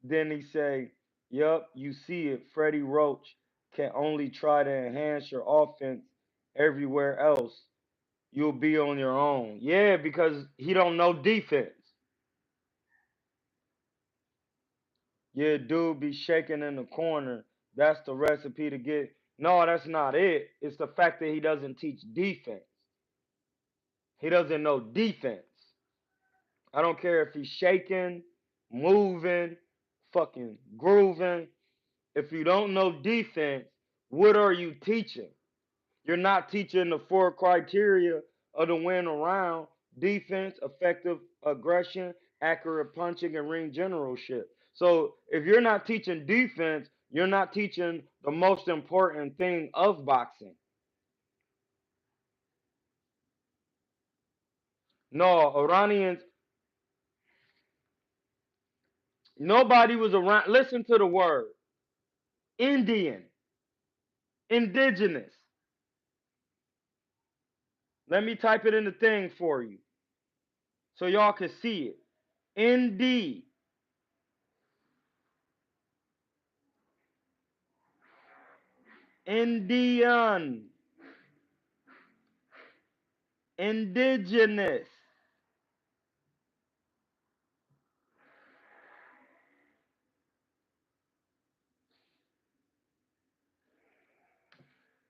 Speaker 1: Then he say, "Yep, you see it. Freddie Roach can only try to enhance your offense everywhere else. You'll be on your own." Yeah, because he don't know defense. Yeah, dude be shaking in the corner. That's the recipe to get. No, that's not it. It's the fact that he doesn't teach defense. He doesn't know defense. I don't care if he's shaking, moving, fucking grooving. If you don't know defense, what are you teaching? You're not teaching the four criteria of the win around: defense, effective aggression, accurate punching, and ring generalship. So if you're not teaching defense, you're not teaching the most important thing of boxing. No, Iranians, nobody was around. Listen to the word Indian, indigenous. Let me type it in the thing for you so y'all can see it. ND, Indian, indigenous.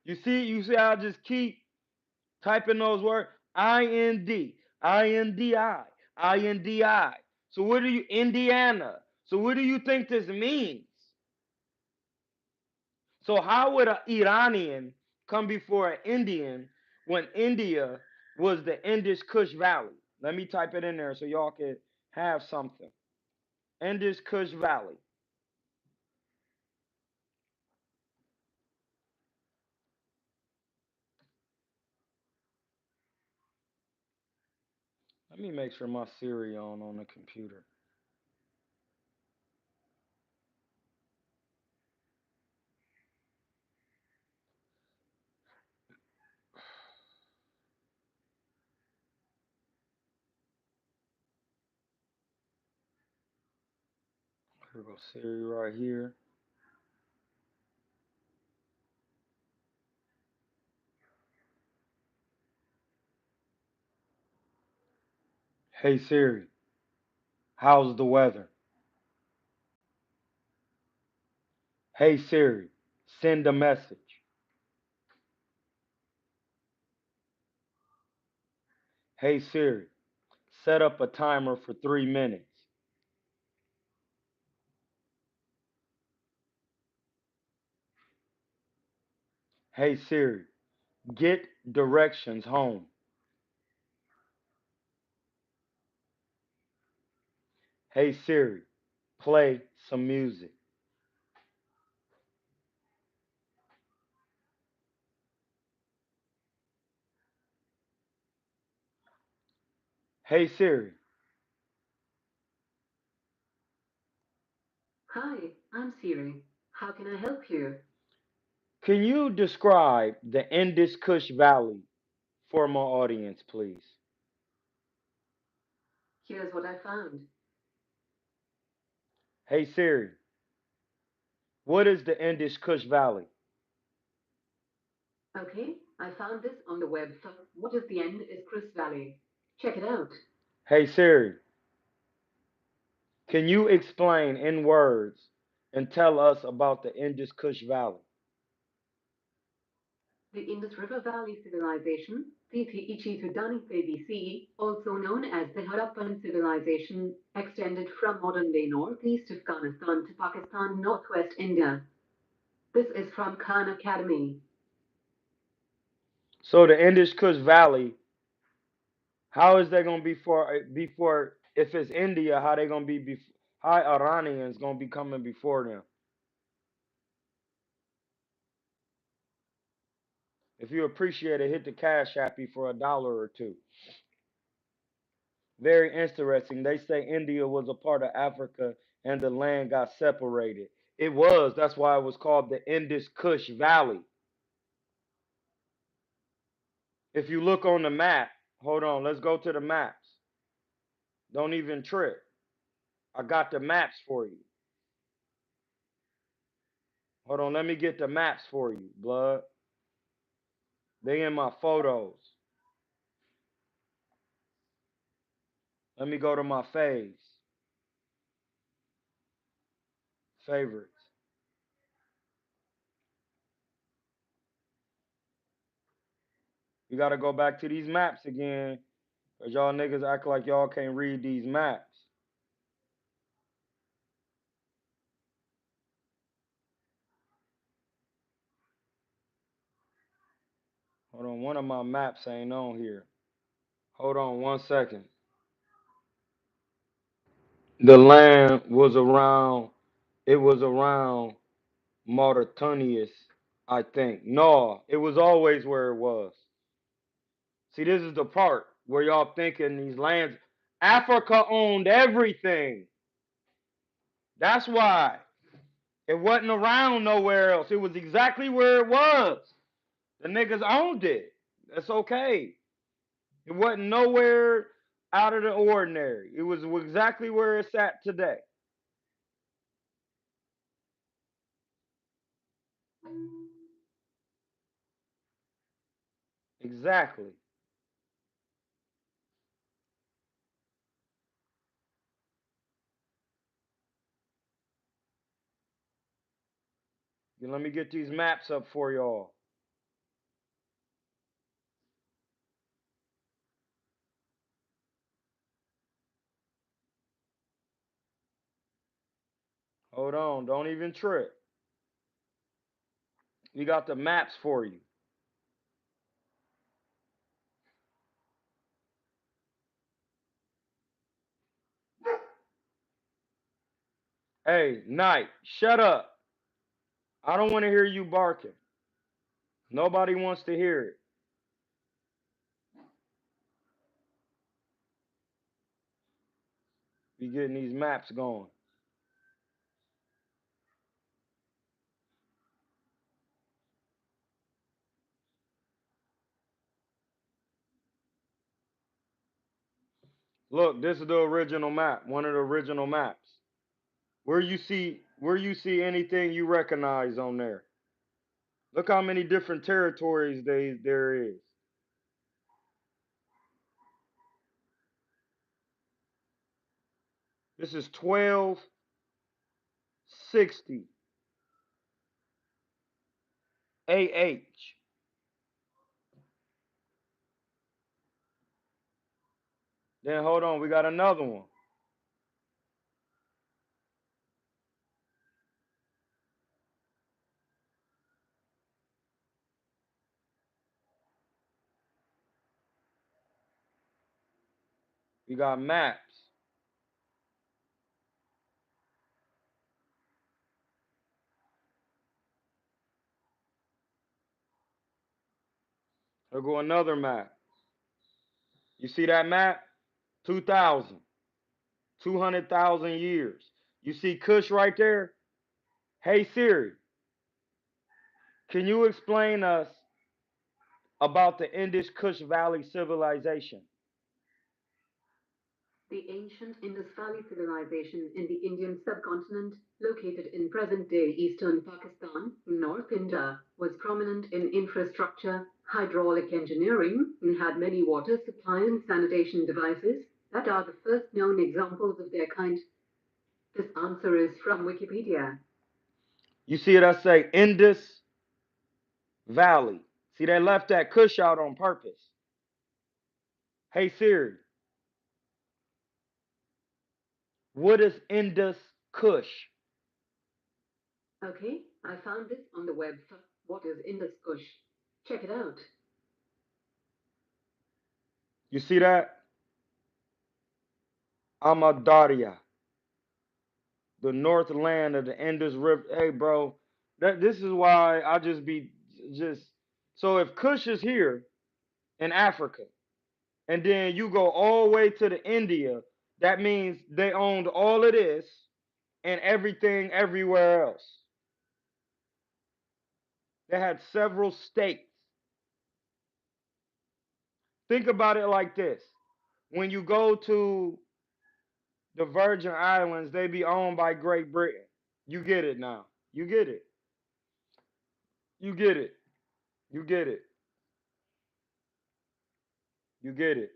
Speaker 1: You see, I just keep typing those words. IND, INDI, INDI. So what are you? Indiana. So what do you think this means? So how would an Iranian come before an Indian when India was the Indus Kush Valley? Let me type it in there so y'all can have something. Indus Kush Valley. Let me make sure my Siri on the computer. Here goes Siri right here. Hey Siri, how's the weather? Hey Siri, send a message. Hey Siri, set up a timer for 3 minutes. Hey Siri, get directions home. Hey Siri, play some music. Hey Siri,
Speaker 3: Hi, I'm Siri. How can I help you?
Speaker 1: can you describe the Indus Kush Valley for my audience, please?
Speaker 3: Here's what I found.
Speaker 1: Hey Siri, what is the Indus Kush Valley?
Speaker 3: Okay, I found this on the web. What is the end is Chris Valley. Check it out.
Speaker 1: Hey Siri, can you explain in words and tell us about the Indus Kush Valley?
Speaker 3: The Indus River Valley Civilization, PTEC, also known as the Harappan Civilization, extended from modern-day northeast Afghanistan to Pakistan, northwest India. This is from Khan Academy.
Speaker 1: So the Indus Kush Valley, how is that gonna be for if it's India? How they gonna be how Iranians gonna be coming before them? If you appreciate it, hit the cash happy for $1 or two. Very interesting. They say India was a part of Africa and the land got separated. It was. That's why it was called the Indus Kush Valley. If you look on the map, hold on, let's go to the maps. Don't even trip. I got the maps for you. Hold on, let me get the maps for you, blood. They in my photos. Let me go to my favorites. You gotta go back to these maps again. Cause y'all niggas act like y'all can't read these maps. Hold on, one of my maps ain't on here. Hold on 1 second. The land was around, it was around Mauritanius, I think. No, it was always where it was. See, this is the part where y'all thinking these lands, Africa owned everything. That's why. It wasn't around nowhere else. It was exactly where it was. The niggas owned it. That's okay. It wasn't nowhere out of the ordinary. It was exactly where it's at today. Exactly. Let me get these maps up for y'all. Hold on, don't even trip. We got the maps for you. Hey, Night, shut up. I don't want to hear you barking. Nobody wants to hear it. We getting these maps going. Look, this is the original map, one of the original maps. Where you see anything you recognize on there. Look how many different territories there is. This is 1260 AH. Then hold on, we got another one. We got maps. There go another map. You see that map? 2000, 200,000 years. You see Kush right there? Hey Siri, can you explain us about the Indus Kush Valley civilization?
Speaker 3: The ancient Indus Valley civilization in the Indian subcontinent, located in present-day eastern Pakistan, North India, was prominent in infrastructure, hydraulic engineering, and had many water supply and sanitation devices that are the first known examples of their kind. This answer is from Wikipedia.
Speaker 1: You see it, I say Indus Valley. See, they left that Kush out on purpose. Hey Siri, what is Indus Kush?
Speaker 3: Okay, I found this on the web. What is Indus Kush? Check it out.
Speaker 1: You see that? Amadarya, the north land of the Indus River. Hey, bro, this is why I just be just. So if Kush is here in Africa, and then you go all the way to the India, that means they owned all of this and everything everywhere else. They had several states. Think about it like this. When you go to the Virgin Islands, they be owned by Great Britain. You get it now. You get it. You get it. You get it. You get it.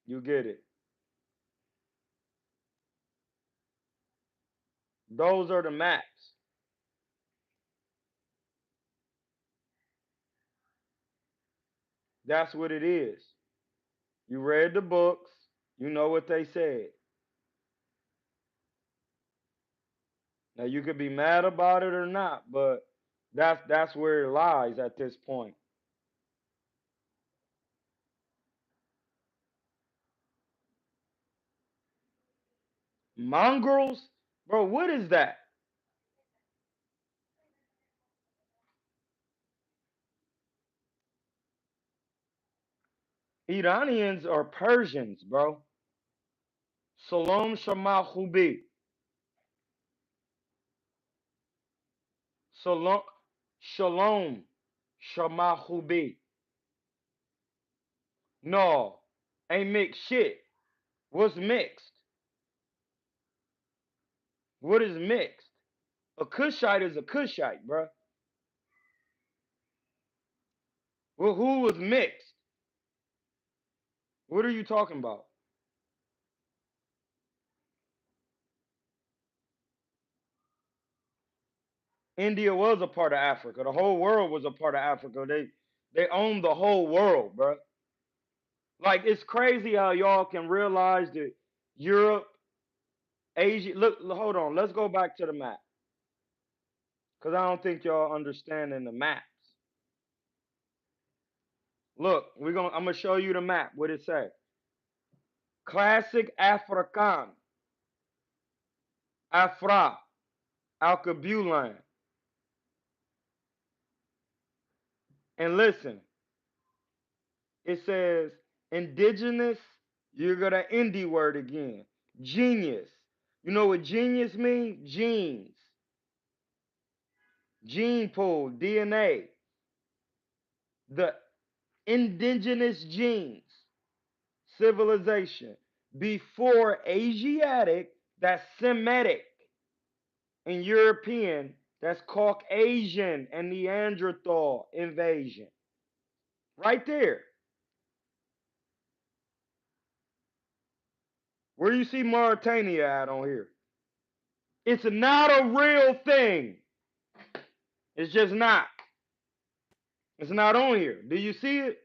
Speaker 1: You get it. Those are the maps. That's what it is. You read the books. You know what they said. Now you could be mad about it or not, but that's where it lies at this point. Mongrels? Bro, what is that? Iranians are Persians, bro. Salam Shamahubi. Salam Shalom Shamahubi. No, ain't mixed shit. What's mixed? What is mixed? A Kushite is a Kushite, bro. Well, who was mixed? What are you talking about? India was a part of Africa. The whole world was a part of Africa. They owned the whole world, bro. Like it's crazy how y'all can realize that Europe Asia, look, hold on. Let's go back to the map. Because I don't think y'all understanding the maps. Look, I'm gonna show you the map. What it say? Classic Afrikaan, Afra, Alkebulan. And listen, it says indigenous, you're gonna indie word again. Genius. You know what genius means? Genes. Gene pool, DNA. The indigenous genes. Civilization. Before Asiatic, that's Semitic. And European, that's Caucasian and Neanderthal invasion. Right there. Where do you see Mauritania at on here? It's not a real thing. It's just not. It's not on here. Do you see it?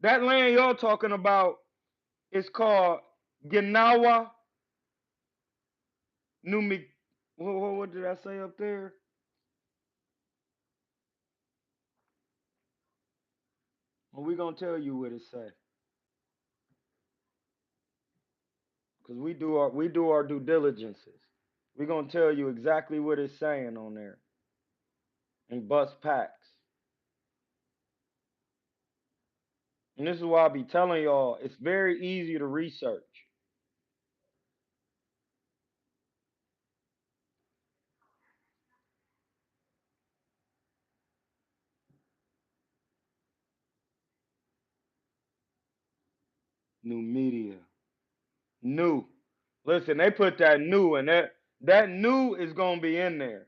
Speaker 1: That land y'all talking about is called Ginawa Numi. What did I say up there? Well, we gonna tell you what it say, cause we do our due diligences. We gonna tell you exactly what it's saying on there in bus packs. And this is why I be telling y'all it's very easy to research. New media. New. Listen, they put that new and that new is gonna be in there.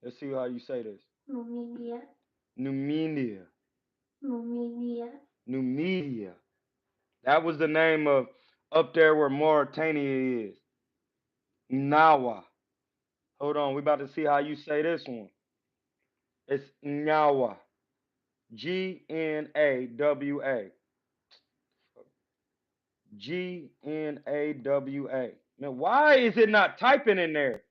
Speaker 1: Let's see how you say this. Numidia. Numidia. Numidia. Numidia. That was the name of up there where Mauritania is. Nawa. Hold on, we about to see how you say this one. It's Nyawa. Gnawa. Gnawa. Now, why is it not typing in there?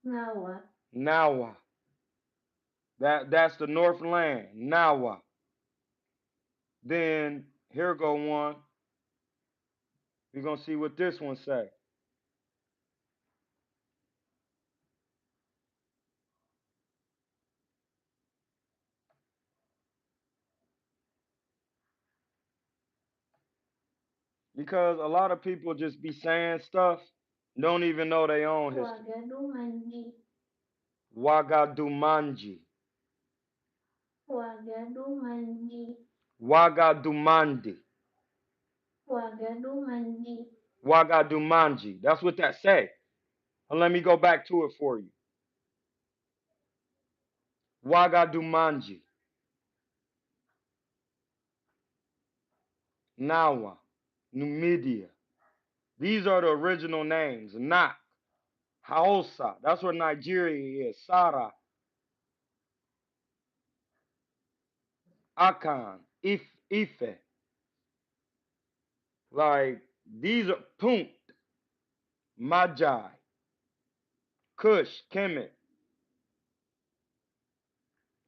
Speaker 1: Nawa. Nawa. That's the Northland. Nawa. Then here go one. We're gonna see what this one say. Because a lot of people just be saying stuff, don't even know their own history. Wagadumanji. Wagadumanji. Wagadumanji. Wagadumanji. Wagadumanji. That's what that say. And let me go back to it for you. Wagadumanji. Nawa. Numidia. These are the original names. Nak. Hausa. That's where Nigeria is. Sara. Akan. Ife. Like, these are Punt. Magi. Kush. Kemet.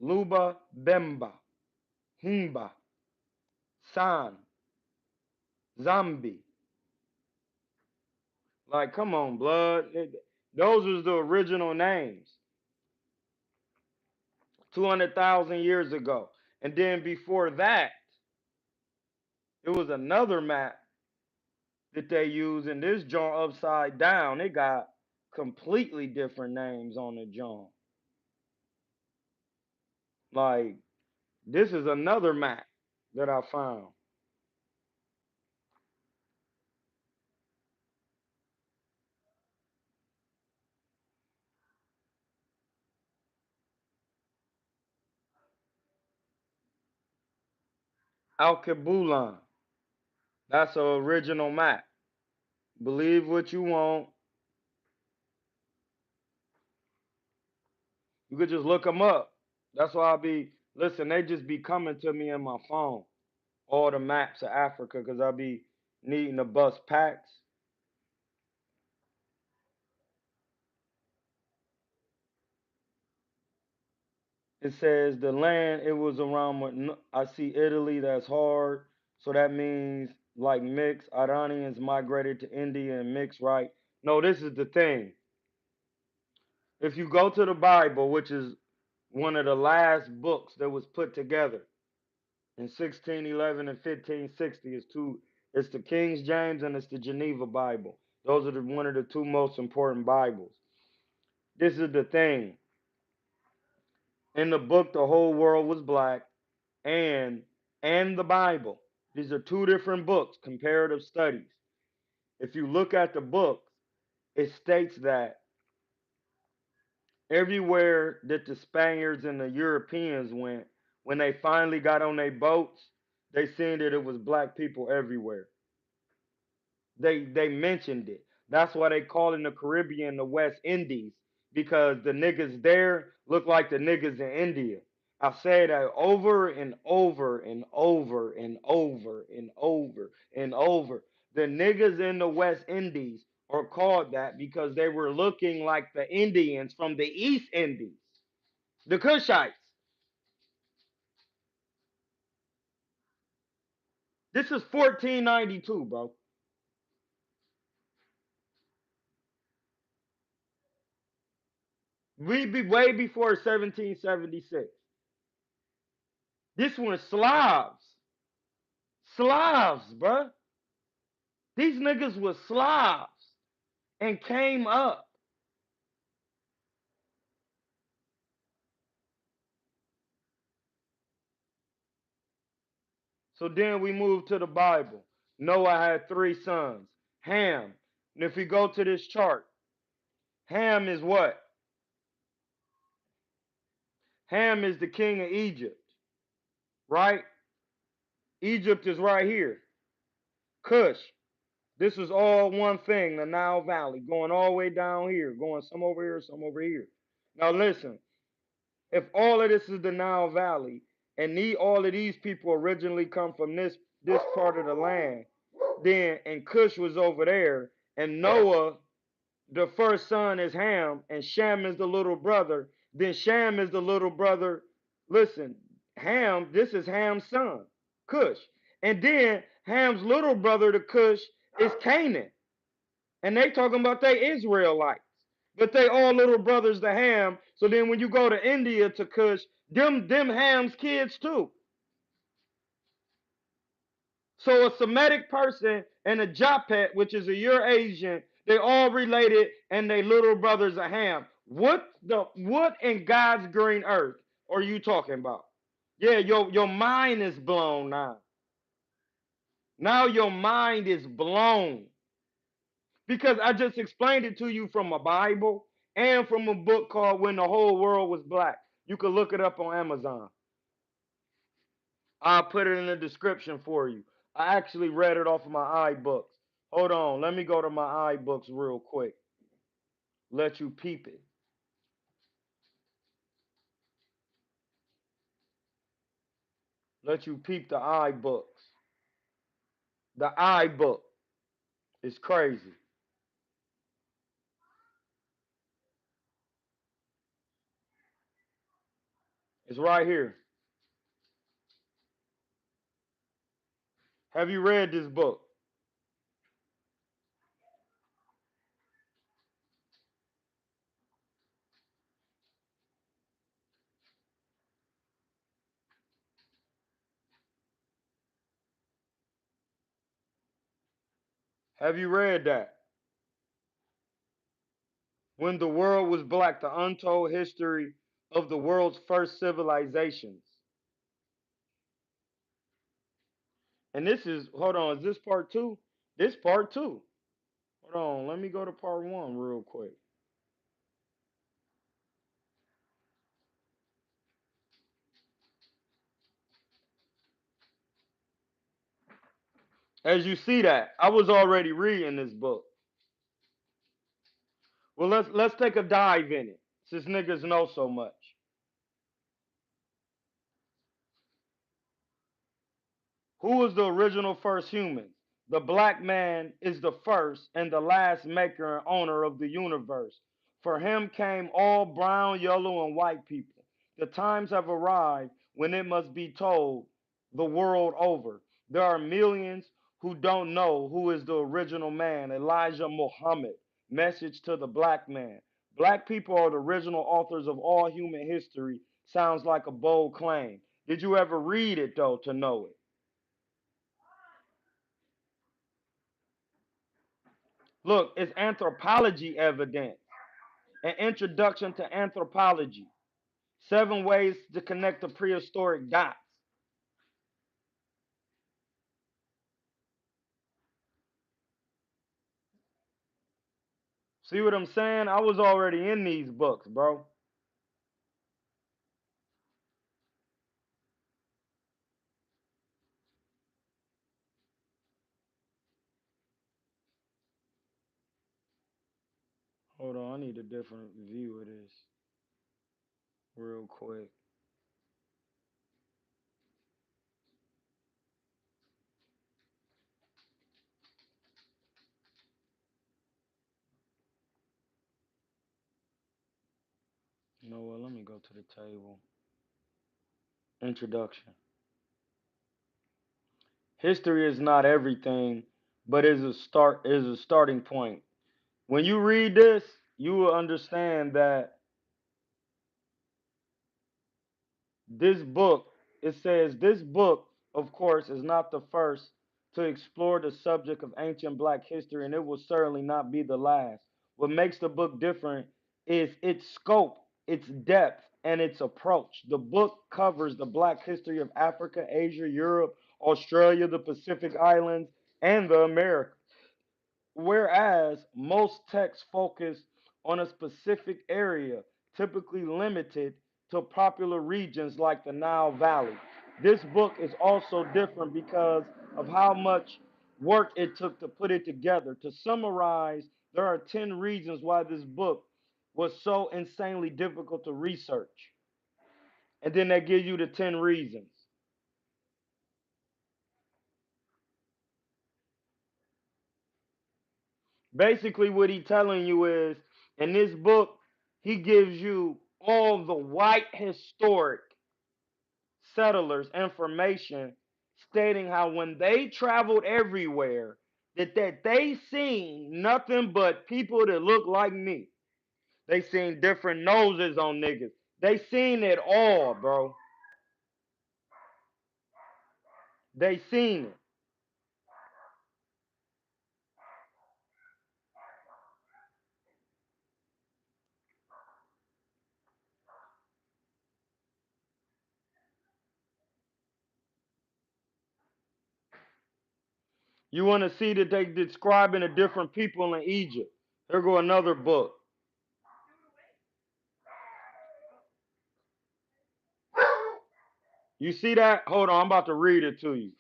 Speaker 1: Luba. Bemba. Humba. San. Zambi. Like, come on, blood. Those was the original names 200,000 years ago. And then before that, it was another map that they used, and this joint upside down. It got completely different names on the joint. Like, this is another map that I found. Alkebulan. That's an original map. Believe what you want. You could just look them up. That's why I be, listen, they just be coming to me in my phone. All the maps of Africa, because I be needing to bust packs. It says the land it was around. I see Italy. That's hard. So that means like mixed Iranians migrated to India and mixed, right? No, this is the thing. If you go to the Bible, which is one of the last books that was put together in 1611 and 1560, it's the King James and it's the Geneva Bible. Those are one of the two most important Bibles. This is the thing. In the book, the whole world was black, and the Bible. These are two different books, comparative studies. If you look at the book, it states that everywhere that the Spaniards and the Europeans went, when they finally got on their boats, they seen that it was black people everywhere. They mentioned it. That's why they call in the Caribbean the West Indies, because the niggas there look like the niggas in India. I say that over and over and over and over and over and over. The niggas in the West Indies are called that because they were looking like the Indians from the East Indies, the Kushites. This is 1492, bro. We be way before 1776. This one Slavs. Slavs, bruh. These niggas was Slavs and came up. So then we move to the Bible. Noah had three sons. Ham. And if we go to this chart, Ham is what? Ham is the king of Egypt, right? Egypt is right here. Cush. This is all one thing, the Nile Valley, going all the way down here, going some over here, some over here. Now listen, if all of this is the Nile Valley, and all of these people originally come from this part of the land, then and Cush was over there, and Noah, the first son is Ham, and Shem is the little brother. Then Shem is the little brother. Listen, Ham, this is Ham's son, Cush, and then Ham's little brother to Cush is Canaan, and they talking about they Israelites. But they all little brothers to Ham. So then when you go to India to Cush, them Ham's kids too. So a Semitic person and a Japhet, which is a Eurasian, they all related and they little brothers of Ham. What in God's green earth are you talking about? Yeah, your mind is blown now. Now your mind is blown. Because I just explained it to you from a Bible and from a book called When the Whole World Was Black. You can look it up on Amazon. I'll put it in the description for you. I actually read it off of my iBooks. Hold on, let me go to my iBooks real quick. Let you peep it. Let you peep the iBooks. The iBook is crazy. It's right here. Have you read this book? Have you read that? When the World Was Black, the untold history of the world's first civilizations. And this is, hold on, is this part two? This part two. Hold on, let me go to part one real quick. As you see that, I was already reading this book. Well, let's take a dive in it, since niggas know so much. Who was the original first humans? The black man is the first and the last maker and owner of the universe. For him came all brown, yellow, and white people. The times have arrived when it must be told the world over. There are millions who don't know who is the original man, Elijah Muhammad. Message to the black man. Black people are the original authors of all human history. Sounds like a bold claim. Did you ever read it though to know it? Look, it's anthropology evidence. An introduction to anthropology. 7 ways to connect the prehistoric dots. See what I'm saying? I was already in these books, bro. Hold on, I need a different view of this real quick. You know what? Let me go to the table. Introduction. History is not everything, but is a starting point. When you read this, you will understand that this book, it says, this book, of course, is not the first to explore the subject of ancient black history, and it will certainly not be the last. What makes the book different is its scope, its depth, and its approach. The book covers the black history of Africa, Asia, Europe, Australia, the Pacific Islands, and the Americas. Whereas most texts focus on a specific area, typically limited to popular regions like the Nile Valley. This book is also different because of how much work it took to put it together. To summarize, there are 10 reasons why this book was so insanely difficult to research. And then they give you the 10 reasons. Basically, what he's telling you is in this book, he gives you all the white historic settlers information stating how when they traveled everywhere, that they seen nothing but people that look like me. They seen different noses on niggas. They seen it all, bro. They seen it. You want to see that they describing the different people in Egypt. Here go another book. You see that? Hold on, I'm about to read it to you.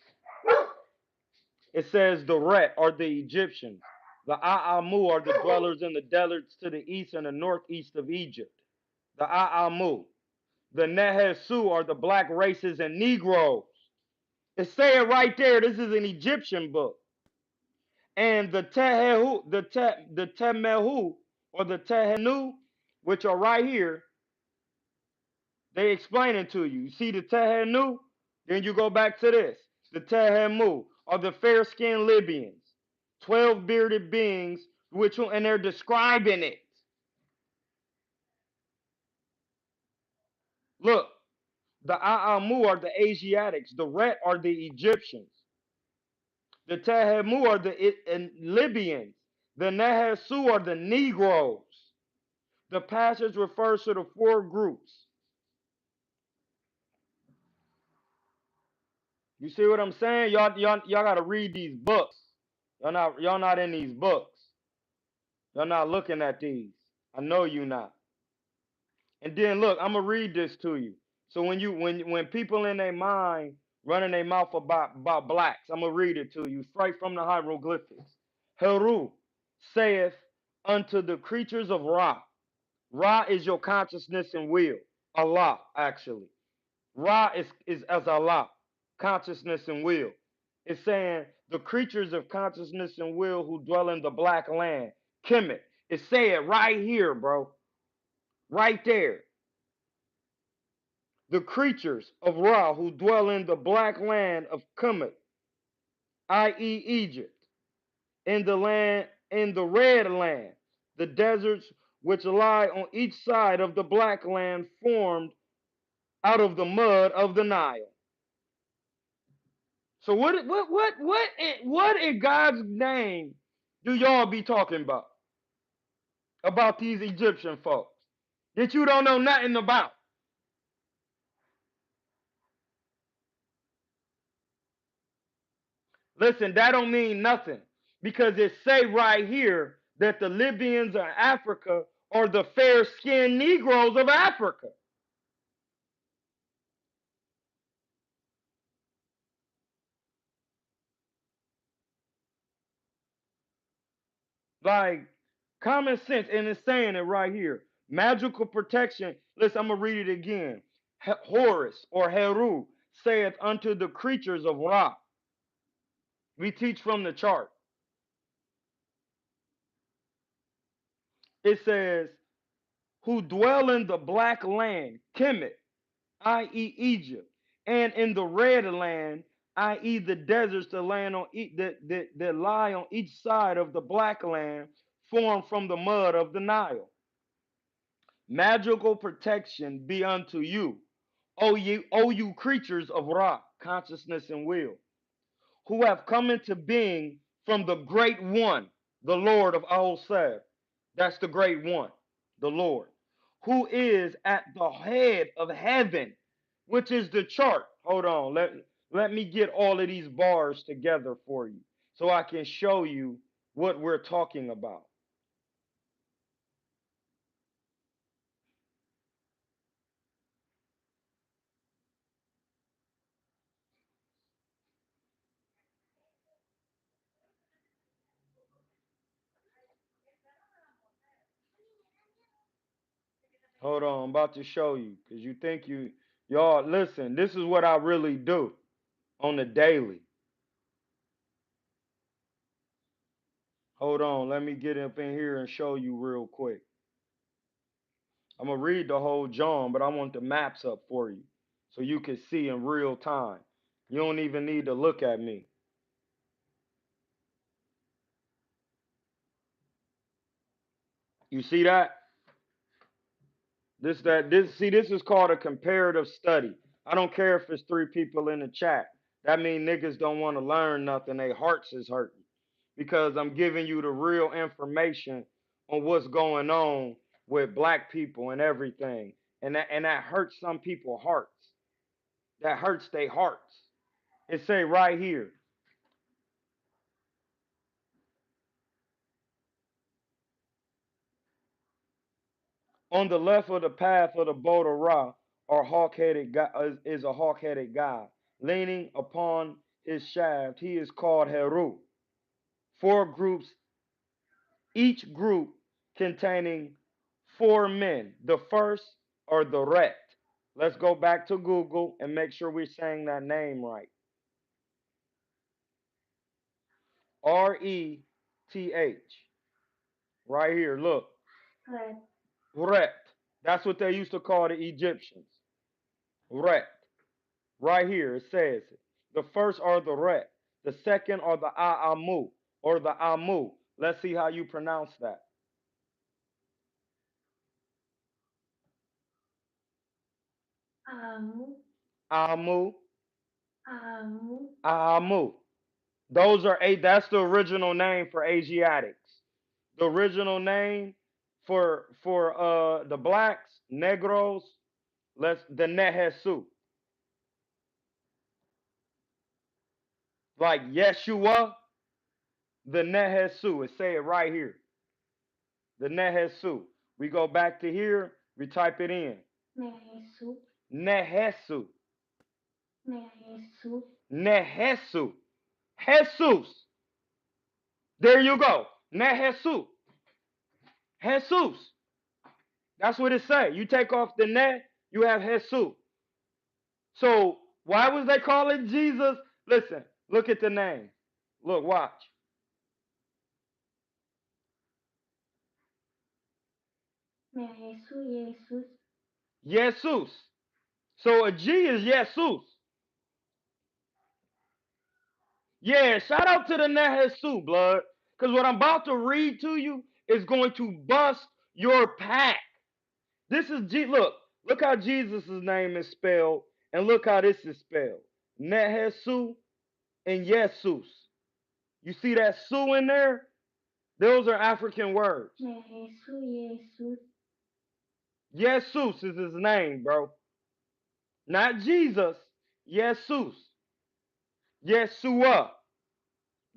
Speaker 1: It says the Ret are the Egyptians. The A'amu are the dwellers in the deserts to the east and the northeast of Egypt. The A'amu. The Nehesu are the black races and Negroes. It say it right there. This is an Egyptian book. And the the Temehu or the Tehenu, which are right here, they explain it to you. You see the Tehenu? Then you go back to this. The Tehemu are the fair-skinned Libyans, 12 bearded beings, and they're describing it. Look, the A'amu are the Asiatics, the Ret are the Egyptians, the Tehemu are the Libyans, the Nehesu are the Negroes. The passage refers to the 4 groups. You see what I'm saying? Y'all gotta read these books. Y'all not in these books. Y'all not looking at these. I know you not. And then look, I'm gonna read this to you. So when people in their mind running their mouth about blacks, I'm gonna read it to you straight from the hieroglyphics. Heru saith unto the creatures of Ra. Ra is your consciousness and will. Allah, actually. Ra is as Allah, consciousness and will. It's saying the creatures of consciousness and will who dwell in the black land. Kemet. It say it right here, bro. Right there. The creatures of Ra who dwell in the black land of Kemet, i.e. Egypt, in the red land, the deserts which lie on each side of the black land formed out of the mud of the Nile. So what in God's name do y'all be talking about these Egyptian folks that you don't know nothing about? Listen, that don't mean nothing because it say right here that the Libyans of Africa are the fair-skinned Negroes of Africa. Like common sense, and it's saying it right here. Magical protection. Listen, I'm gonna read it again. Horus or Heru saith unto the creatures of Ra. We teach from the chart. It says, who dwell in the black land, Kemet, i.e. Egypt, and in the red land, i.e. the deserts that, that lie on each side of the black land, formed from the mud of the Nile. Magical protection be unto you, O you creatures of Ra, consciousness and will, who have come into being from the great one, the Lord of all Seb. That's the great one, the Lord, who is at the head of heaven, which is the chart. Hold on, let me get all of these bars together for you so I can show you what we're talking about. Hold on, I'm about to show you because you think y'all listen. This is what I really do on the daily. Hold on, let me get up in here and show you real quick. I'm gonna read the whole John, but I want the maps up for you so you can see in real time. You don't even need to look at me. You see that? This is called a comparative study. I don't care if it's 3 people in the chat. That means niggas don't want to learn nothing. Their hearts is hurting because I'm giving you the real information on what's going on with black people and everything. And that hurts some people's hearts. That hurts their hearts. It say right here, on the left of the path of the boat of Ra are hawk-headed is a hawk-headed god. Leaning upon his shaft, he is called Heru. 4 groups, each group containing 4 men. The first are the Ret. Let's go back to Google and make sure we're saying that name right. Reth. Right here, look. Ret. That's what they used to call the Egyptians. Ret. Right here, it says it. The first are the Ret. The second are the Aamu or the Amu. Let's see how you pronounce that. Amu. Amu. Those are that's the original name for Asiatics. The original name for the blacks, Negros, the Nehesu. Like Yeshua, the Nehesu. It say it right here. The Nehesu. We go back to here, we type it in. Nehesu. Nehesu. Jesus. There you go. Nehesu. Jesus. That's what it say. You take off the ne, you have Jesus. So why was they calling Jesus? Listen, Look at the name. Look, watch. Jesus. So a G is Jesus. Yeah, shout out to the Nehesu, blood. Because what I'm about to read to you is going to bust your pack. This is G. Look how Jesus' name is spelled, and look how this is spelled. Nehesu and Jesus. You see that su in there? Those are African words. Jesus is his name, bro. Not Jesus. Jesus. Yeshua.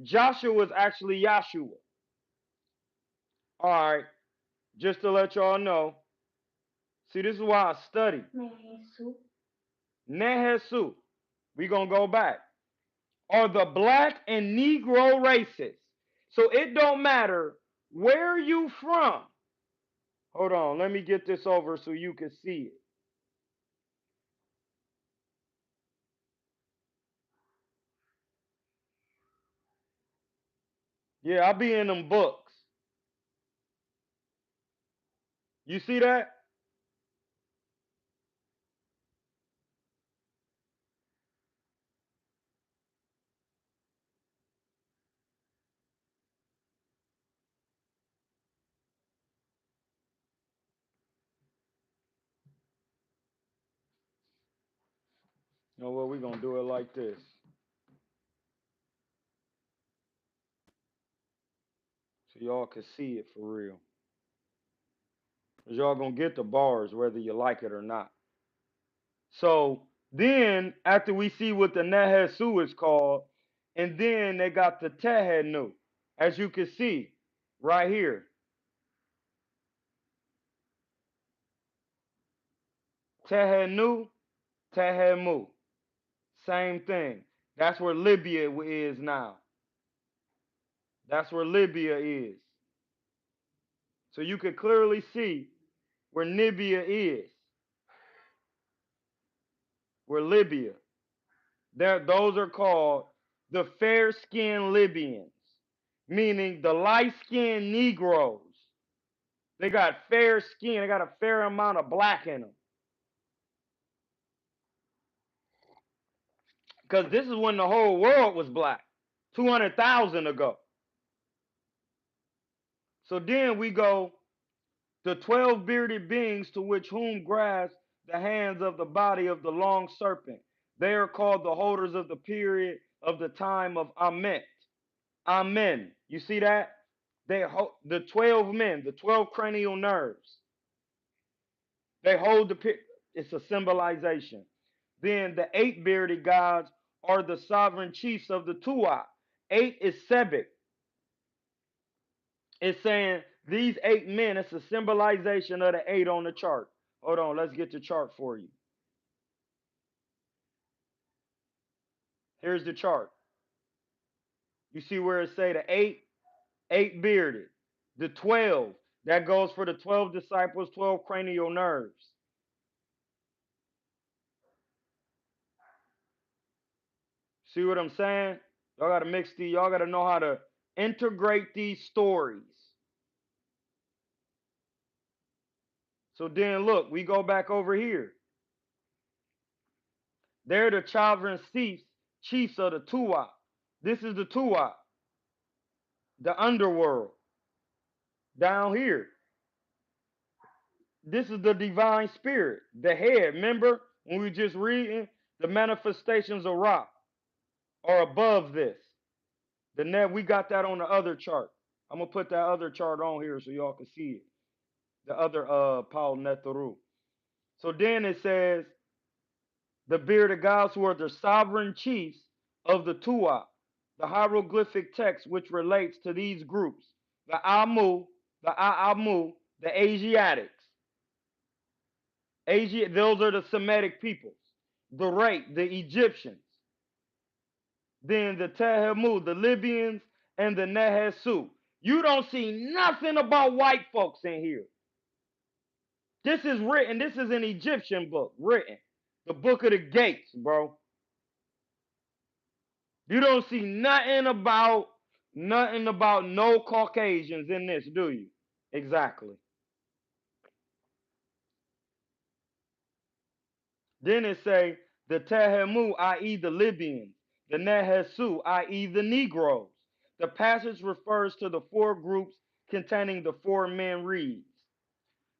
Speaker 1: Joshua is actually Yahshua. All right, just to let y'all know. See, this is why I study. Nehesu. We gonna go back. Are the black and Negro races. So it don't matter where you from. Hold on, let me get this over so you can see it. Yeah, I be in them books. You see that? You know what? We're gonna do it like this. So y'all can see it for real. Cause y'all gonna get the bars whether you like it or not. So then after we see what the Nehesu is called, and then they got the Tehenu, as you can see right here. Tehenu, Tehemu. Same thing. That's where Libya is now. That's where Libya is. So you can clearly see where Libya is. Where Libya. Those are called the fair-skinned Libyans, meaning the light-skinned Negroes. They got fair skin. They got a fair amount of black in them. Because this is when the whole world was black, 200,000 ago. So then we go the 12 bearded beings to which whom grasp the hands of the body of the long serpent. They are called the holders of the period of the time of Amen. Amen. You see that? The 12 men, the 12 cranial nerves. They hold it's a symbolization. Then the 8 bearded gods are the sovereign chiefs of the Tuat. 8 is Sebek. It's saying these 8 men, it's a symbolization of the 8 on the chart. Hold on, let's get the chart for you. Here's the chart. You see where it say the 8 bearded. The 12, that goes for the 12 disciples, 12 cranial nerves. See what I'm saying? Y'all gotta mix these, y'all gotta know how to integrate these stories. So then look, we go back over here. They're the sovereign chiefs of the Tuat. This is the Tuat, the underworld. Down here, this is the divine spirit, the head. Remember when we just reading the manifestations of Ra are above this. The net we got that on the other chart. I'm gonna put that other chart on here so y'all can see it. The other Paul Netaru. So then it says the bearded gods who are the sovereign chiefs of the Tuat, the hieroglyphic text which relates to these groups, the Amu, the Aamu, the Asiatics. Those are the Semitic peoples. The Rate, the Egyptians. Then the Tehemu, the Libyans, and the Nehesu. You don't see nothing about white folks in here. This is written, this is an Egyptian book written. The book of the gates, bro. You don't see nothing about no Caucasians in this, do you? Exactly. Then it say the Tehemu, i.e. the Libyans, the Nehesu, i.e. the Negroes. The passage refers to the four groups containing the four men reads.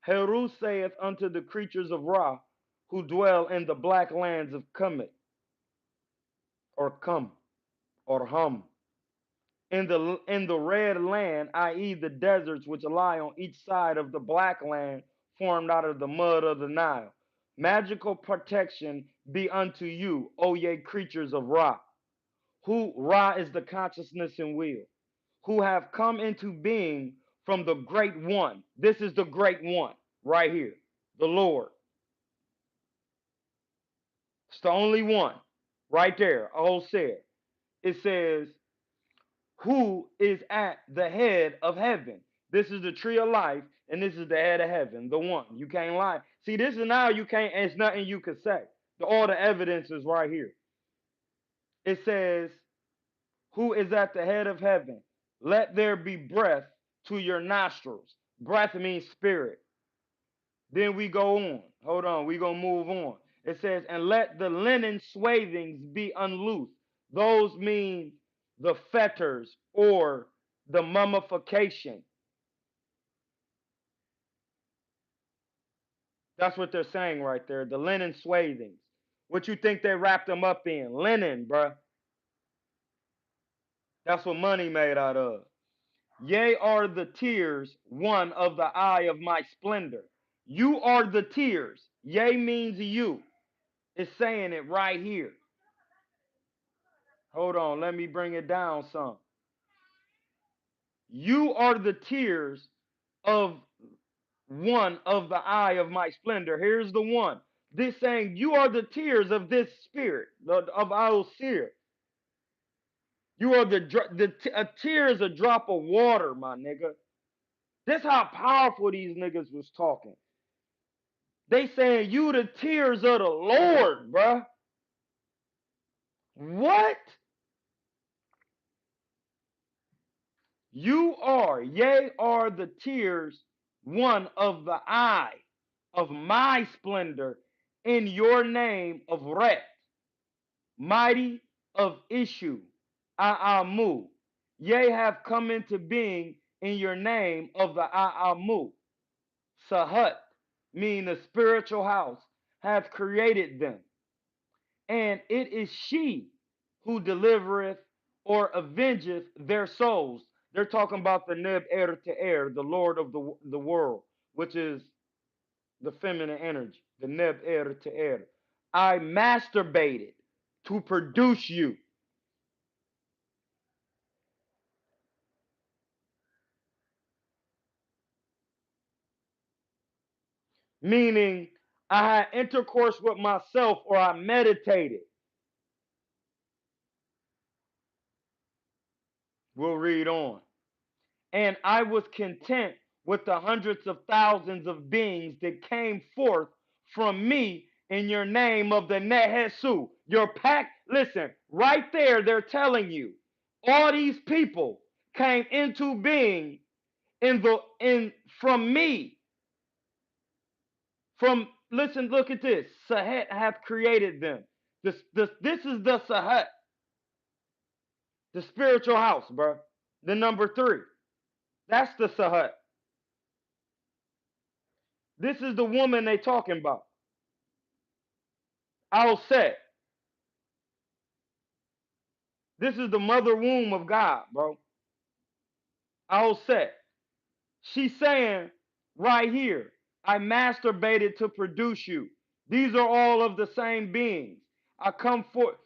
Speaker 1: Heru saith unto the creatures of Ra, who dwell in the black lands of Kemet, or Kum, or Hum, in the red land, i.e. the deserts which lie on each side of the black land formed out of the mud of the Nile. Magical protection be unto you, O ye creatures of Ra, who Ra is the consciousness and will, who have come into being from the great one. This is the great one right here, the Lord. It's the only one right there. All said. It says, who is at the head of heaven. This is the tree of life, and this is the head of heaven, the one. You can't lie. See, this is now you can't, it's nothing you can say. All the evidence is right here. It says, who is at the head of heaven? Let there be breath to your nostrils. Breath means spirit. Then we go on. Hold on, we gonna move on. It says, and let the linen swathings be unloosed. Those mean the fetters or the mummification. That's what they're saying right there. The linen swathings. What you think they wrapped them up in? Linen, bruh. That's what money made out of. Yea are the tears, one of the eye of my splendor. You are the tears. Yea means you. It's saying it right here. Hold on, let me bring it down some. You are the tears of one of the eye of my splendor. Here's the one. This saying, you are the tears of this spirit, of our seer. You are a tear is a drop of water, my nigga. This how powerful these niggas was talking. They saying you the tears of the Lord, bruh. What? You are, yea, are the tears, one of the eye of my splendor in your name of Ret, mighty of issue, A'amu. Yea, have come into being in your name of the A'amu. Sahat, meaning the spiritual house, hath created them. And it is she who delivereth or avengeth their souls. They're talking about the Neb Er to Er, the Lord of the world, which is the feminine energy, the Neb Er to Er. I masturbated to produce you. Meaning, I had intercourse with myself or I meditated. We'll read on. And I was content with the hundreds of thousands of beings that came forth from me in your name of the Nehesu. Your pack, listen, right there, they're telling you, all these people came into being in from me. From listen, look at this. Sahet hath created them. This is the Sahet, the spiritual house, bro. The number 3. That's the Sahet. This is the woman they talking about. Al Set. This is the mother womb of God, bro. Al Set. She's saying right here, I masturbated to produce you. These are all of the same beings. I come forth,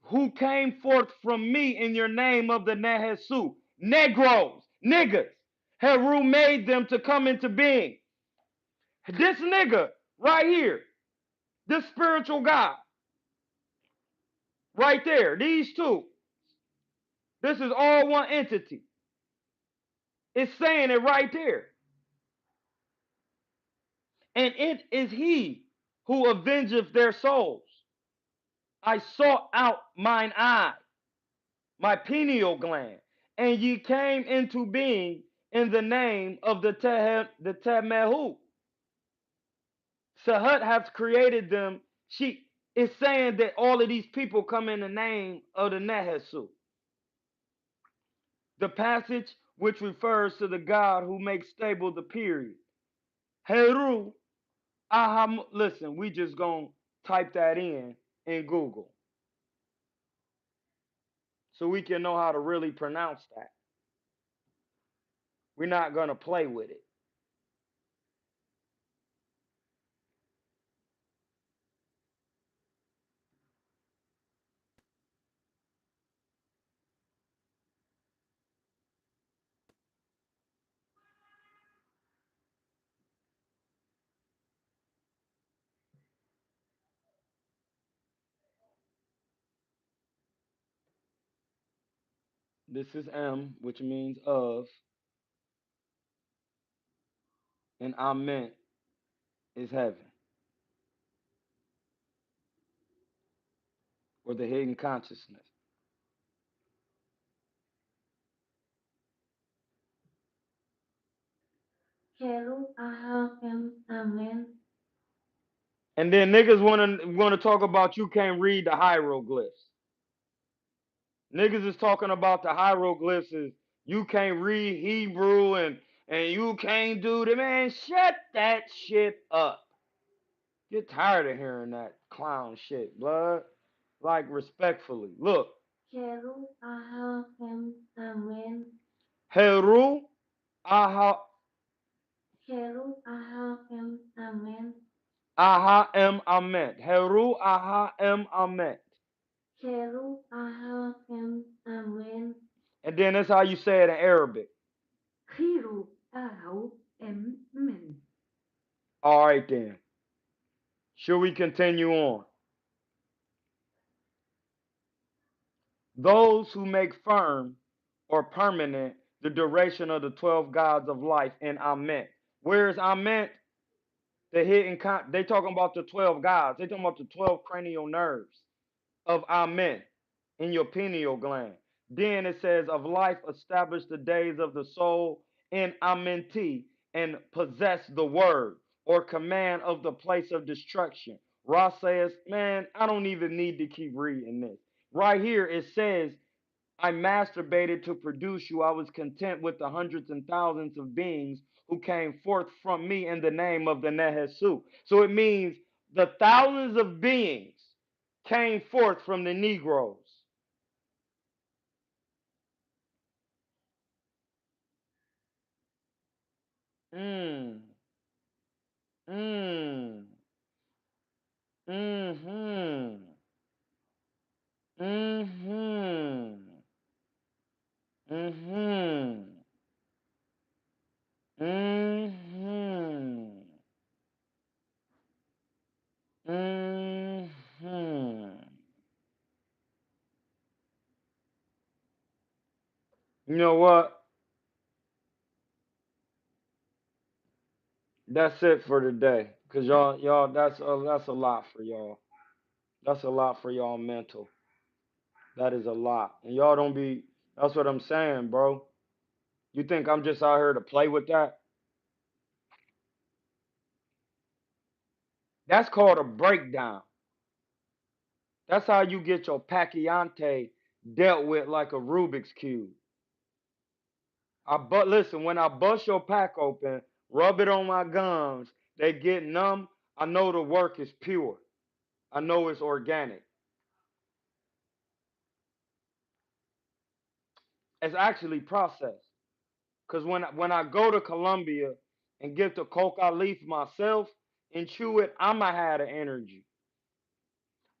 Speaker 1: who came forth from me in your name of the Nehesu. Negros, niggas. Heru made them to come into being. This nigga right here, this spiritual God, right there, these two. This is all one entity. It's saying it right there. And it is he who avengeth their souls. I sought out mine eye. my pineal gland, and ye came into being in the name of the Temehu. Sahat has created them. She is saying that all of these people come in the name of the Nehesu. The passage which refers to the God who makes stable the period. Heru Aham. Listen, we just gonna type that in Google so we can know how to really pronounce that. We're not gonna play with it. This is M, which means of, and Amen is heaven or the hidden consciousness.
Speaker 3: Hello, Amen.
Speaker 1: And then niggas wanna talk about you can't read the hieroglyphs. Niggas is talking about the hieroglyphs is you can't read Hebrew and you can't do the man. Shut that shit up. Get tired of hearing that clown shit, blood. Like respectfully. Look.
Speaker 3: Hello, Amen.
Speaker 1: Heru aha
Speaker 3: Hello, Amen.
Speaker 1: aha em amet. Heru aha em amet.
Speaker 3: Hello, Amen.
Speaker 1: And then that's how you say it in Arabic.
Speaker 3: Hero, Amen.
Speaker 1: All right then. Should we continue on? Those who make firm or permanent the duration of the 12 gods of life in Amen. Where is Amen? The hidden they talking about the 12 gods. They talking about the 12 cranial nerves of Amen in your pineal gland. Then it says of life establish the days of the soul in Amenti and possess the word or command of the place of destruction. Ra says, man, I don't even need to keep reading this. Right here it says I masturbated to produce you. I was content with the hundreds and thousands of beings who came forth from me in the name of the Nehesu. So it means the thousands of beings came forth from the Negroes. Mm, mm, mm-hmm, mm-hmm, mm-hmm, mm-hmm, mm-hmm. You know what? That's it for today. Cause y'all, that's a lot for y'all. That's a lot for y'all mental. That is a lot. And y'all don't be. That's what I'm saying, bro. You think I'm just out here to play with that? That's called a breakdown. That's how you get your Pacquiante dealt with like a Rubik's cube. But listen, when I bust your pack open, rub it on my gums, they get numb. I know the work is pure. I know it's organic. It's actually processed. Cause when I go to Colombia and get the coca leaf myself and chew it, I'ma have the energy.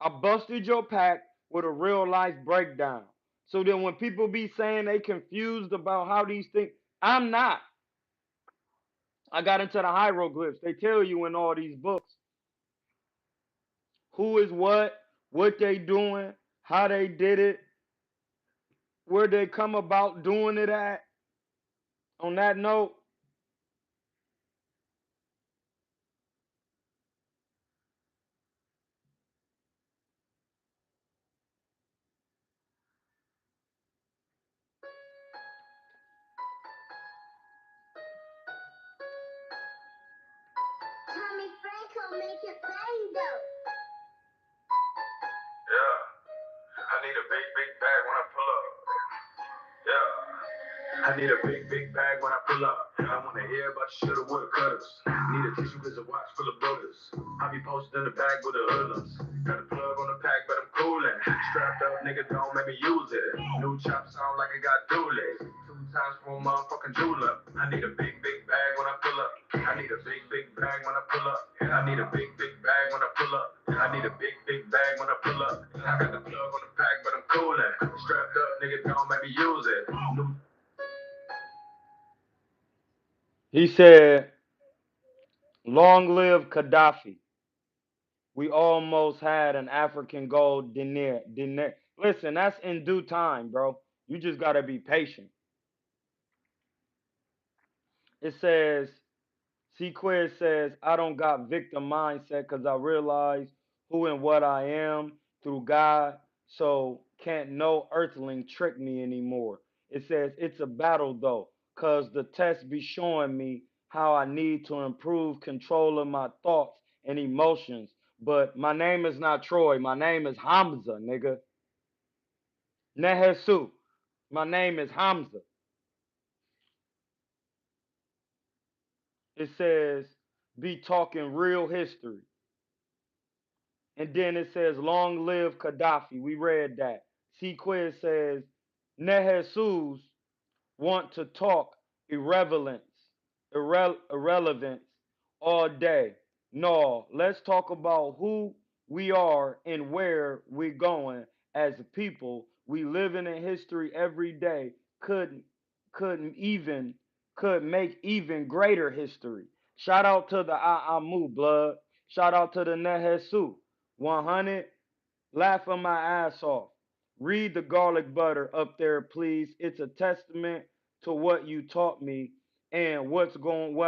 Speaker 1: I busted your pack with a real life breakdown. So then when people be saying they confused about how these things, I'm not. I got into the hieroglyphs. They tell you in all these books who is what they doing, how they did it, where they come about doing it at. On that note,
Speaker 3: Yeah, I need a big, big bag when I pull up. Yeah. I need a big, big bag when I pull up. I wanna hear about the shoulda, woulda, cutters. Need a tissue cause a watch full of bullets. I be posted in the bag with the hoodlums. Got a plug on the pack, but I'm coolin'. Strapped up, nigga, don't make me use it. New chop sound like I got dualies. 2 times for a motherfucking jeweler. I need a big, big bag when I pull up. I need a big, big bag when I pull up. I need a big, big bag when I pull up. I need a big, big bag when I pull up. I got the plug on the pack, but I'm coolin'. Strapped up, nigga, don't make me use it. New
Speaker 1: He said, "Long live Gaddafi. We almost had an African gold dinar. Dinar. Listen, that's in due time, bro. You just gotta be patient." It says, Sequez says, "I don't got victim mindset because I realize who and what I am through God, so can't no earthling trick me anymore." It says, "It's a battle though, because the test be showing me how I need to improve control of my thoughts and emotions. But my name is not Troy. My name is Hamza, nigga. Nehesu. My name is Hamza." It says, "Be talking real history." And then it says, "Long live Gaddafi." We read that. C. Quiz says, "Nehesus want to talk irrelevance all day. No, let's talk about who we are and where we're going as a people. We living in history every day. Could couldn't even could make even greater history." Shout out to the Aamu blood. Shout out to the Nehesu. 100. Laughing my ass off. Read the garlic butter up there, please. It's a testament to what you taught me and what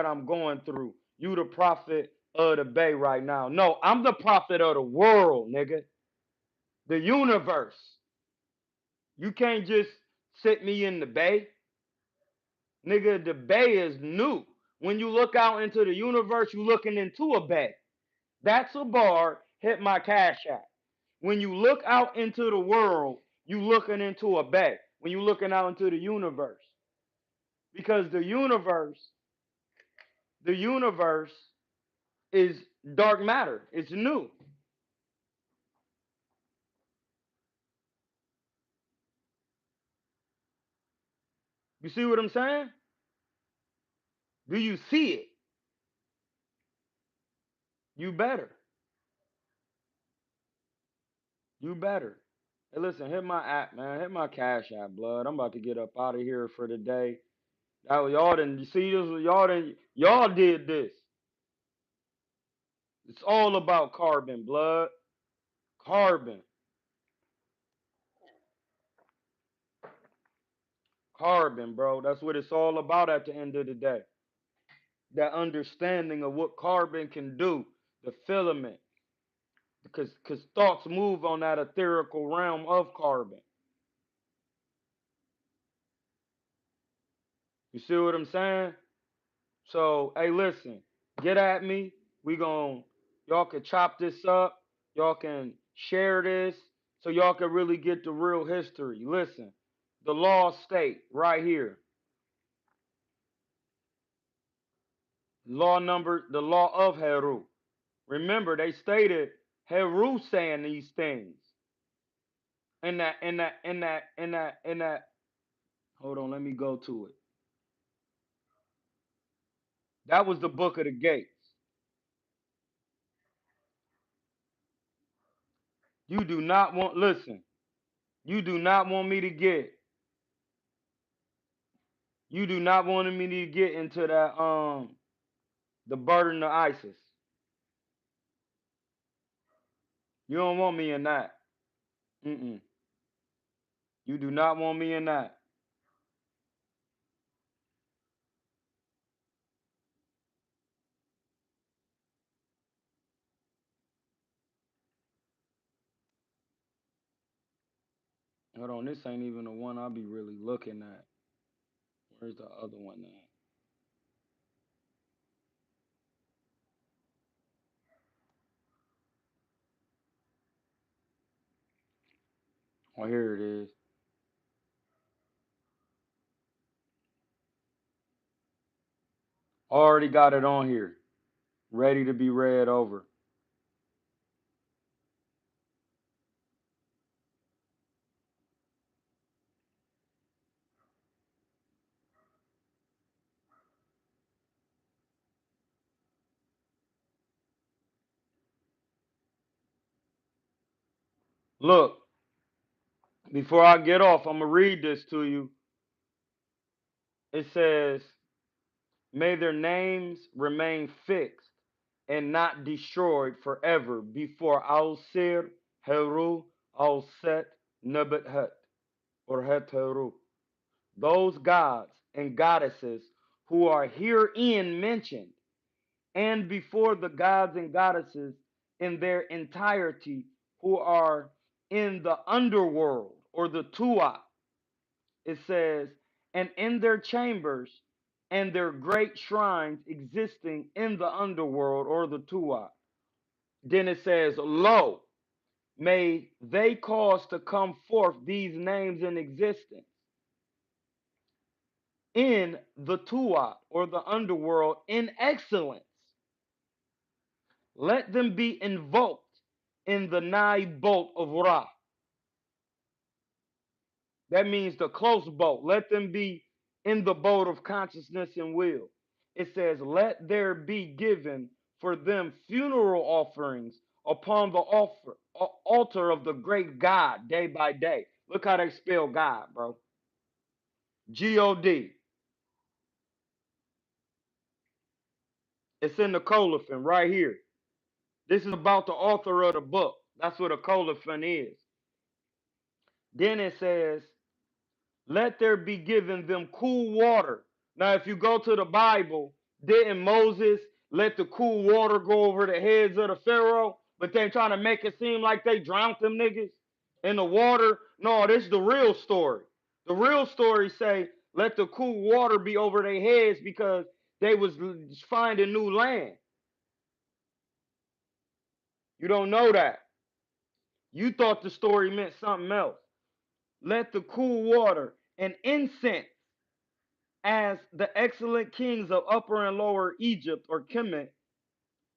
Speaker 1: I'm going through. You the prophet of the bay right now. No, I'm the prophet of the world, nigga. The universe. You can't just sit me in the bay. Nigga, the bay is new. When you look out into the universe, you looking into a bay. That's a bar. Hit my cash app. When you look out into the world, you looking into a bay. When you looking out into the universe, because the universe is dark matter. It's new. You see what I'm saying? Do you see it? You better. You better. Hey, listen, hit my app, man. Hit my cash app, blood. I'm about to get up out of here for the day. That y'all didn't. You see this? Y'all did this. It's all about carbon, blood. Carbon. Carbon, bro. That's what it's all about at the end of the day. That understanding of what carbon can do, the filament, because thoughts move on that etherical realm of carbon. You see what I'm saying? So, hey, listen, get at me. Y'all can chop this up. Y'all can share this so y'all can really get the real history. Listen, the law state right here. The law of Heru. Remember, they stated Heru saying these things. In that. Hold on, let me go to it. That was the book of the gates. You do not want, listen, you do not want me to get, you do not want me to get into that, the burden of ISIS. You don't want me in that. Mm-mm. You do not want me in that. Hold on, this ain't even the one I be really looking at. Where's the other one at? Oh, here it is. Already got it on here, ready to be read over. Look, before I get off, I'm going to read this to you. It says, may their names remain fixed and not destroyed forever before Al-Sir, Heru, Al-Set, Nebat-Het, or Het-Heru. Those gods and goddesses who are herein mentioned, and before the gods and goddesses in their entirety who are in the underworld or the Tuat, it says, and in their chambers and their great shrines existing in the underworld or the Tuat. Then it says, lo, may they cause to come forth these names in existence in the Tuat or the underworld in excellence. Let them be invoked in the nigh boat of Ra. That means the close boat. Let them be in the boat of consciousness and will. It says, let there be given for them funeral offerings upon the altar of the great God day by day. Look how they spell God, bro. G-O-D. It's in the colophon right here. This is about the author of the book. That's what a colophon is. Then it says, let there be given them cool water. Now, if you go to the Bible, didn't Moses let the cool water go over the heads of the Pharaoh? But they trying to make it seem like they drowned them niggas in the water. No, this is the real story. The real story say, let the cool water be over their heads because they was finding new land. You don't know that. You thought the story meant something else. Let the cool water and incense as the excellent kings of Upper and Lower Egypt or Kemet,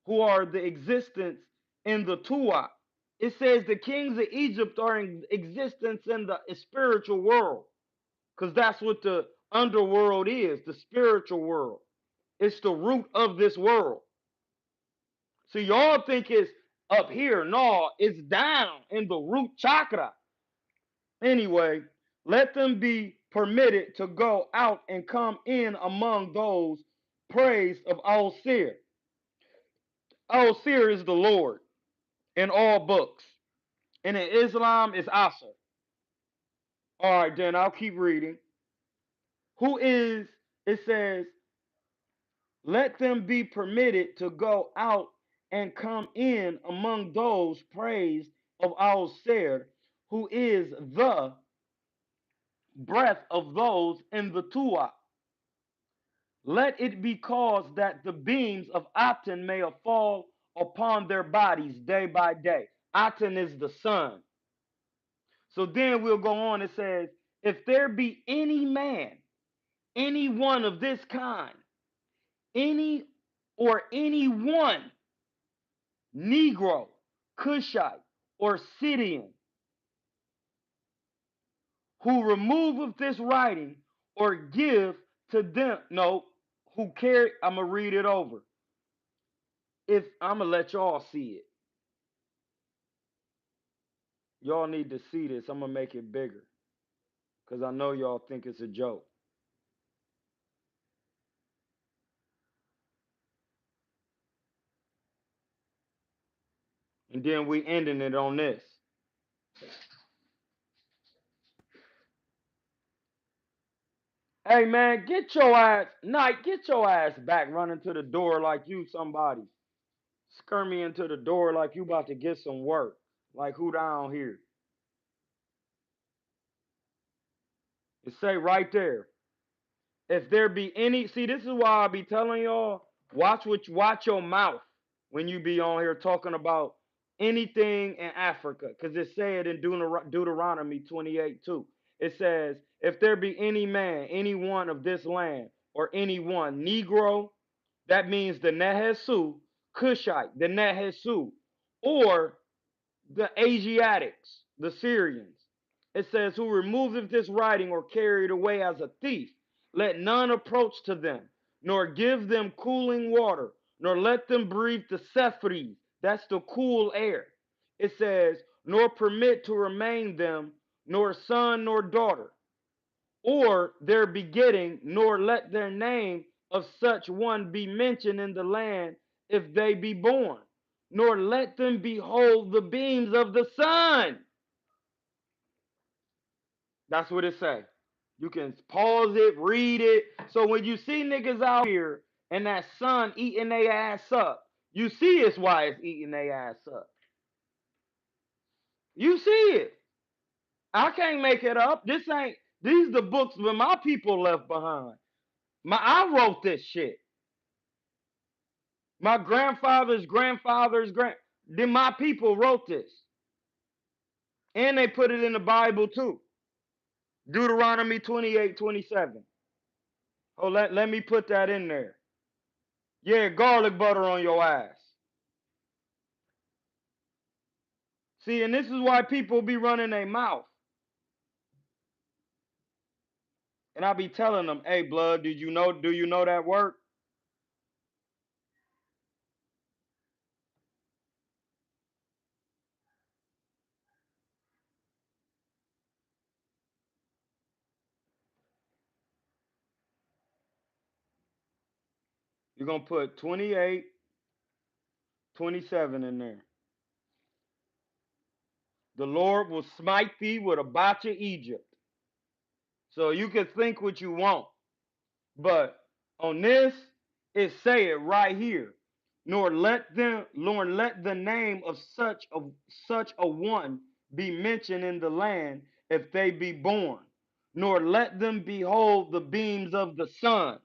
Speaker 1: who are the existence in the Tuat. It says the kings of Egypt are in existence in the spiritual world, because that's what the underworld is, the spiritual world. It's the root of this world. So y'all think it's up here. No, it's down in the root chakra. Anyway, let them be permitted to go out and come in among those praised of Al-Sir. Al-Sir is the Lord in all books. And in Islam is Asa. All right, then I'll keep reading. Who is, it says, let them be permitted to go out and come in among those praised of Al-Sir, who is the breath of those in the Tuah. Let it be caused that the beams of Aten may fall upon their bodies day by day. Aten is the sun. So then we'll go on. It says, if there be any man, any one of this kind, any or any one, Negro, Cushite, or Scythian, who removeth this writing or give to them, no, who carry, I'm going to read it over. If I'm going to let y'all see it. Y'all need to see this. I'm going to make it bigger because I know y'all think it's a joke. And then we ending it on this. Hey man, get your ass, Knight, get your ass back running to the door like you somebody. Skirmy into the door like you about to get some work. Like who down here? It say right there. If there be any, see, this is why I be telling y'all, watch your mouth when you be on here talking about anything in Africa, because it said in Deuteronomy 28 too. It says, if there be any man, any one of this land, or any one Negro, that means the Nehesu, Cushite, the Nehesu, or the Asiatics, the Syrians. It says, who removeth this writing or carry it away as a thief, let none approach to them, nor give them cooling water, nor let them breathe the Cephres, that's the cool air. It says, nor permit to remain them, nor son nor daughter, or their begetting, nor let their name of such one be mentioned in the land if they be born, nor let them behold the beams of the sun. That's what it say. You can pause it, read it. So when you see niggas out here and that sun eating their ass up, you see it's why it's eating their ass up. You see it. I can't make it up. These the books that my people left behind. I wrote this shit. My then my people wrote this. And they put it in the Bible too. Deuteronomy 28:27. Oh, let me put that in there. Yeah, garlic butter on your ass. See, and this is why people be running their mouth. And I be telling them, hey, blood, do you know that word? You're going to put 28:27 in there. The Lord will smite thee with a botch of Egypt. So you can think what you want. But on this, it say it right here. Nor let the name of such a one be mentioned in the land if they be born, nor let them behold the beams of the sun.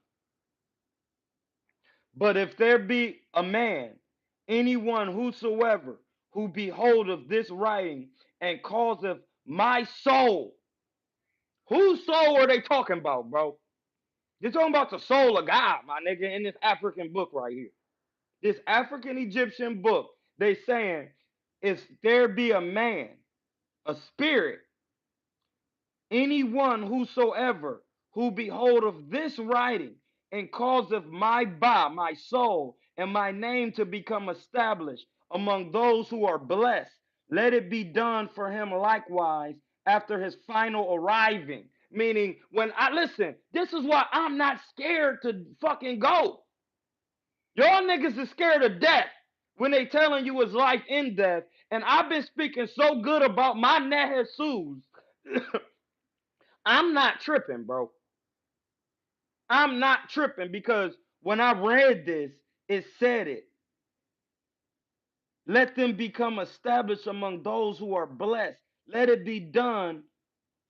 Speaker 1: But if there be a man, anyone whosoever, who beholdeth this writing and causeth my soul, whose soul are they talking about, bro? They're talking about the soul of God, my nigga, in this African book right here. This African Egyptian book, they saying, if there be a man, a spirit, anyone whosoever, who beholdeth this writing, and causeth my soul, and my name to become established among those who are blessed, let it be done for him likewise after his final arriving. Meaning, listen, this is why I'm not scared to fucking go. Y'all niggas is scared of death when they telling you it's life in death. And I've been speaking so good about my Nehesus. I'm not tripping, bro. I'm not tripping because when I read this, it said it. Let them become established among those who are blessed. Let it be done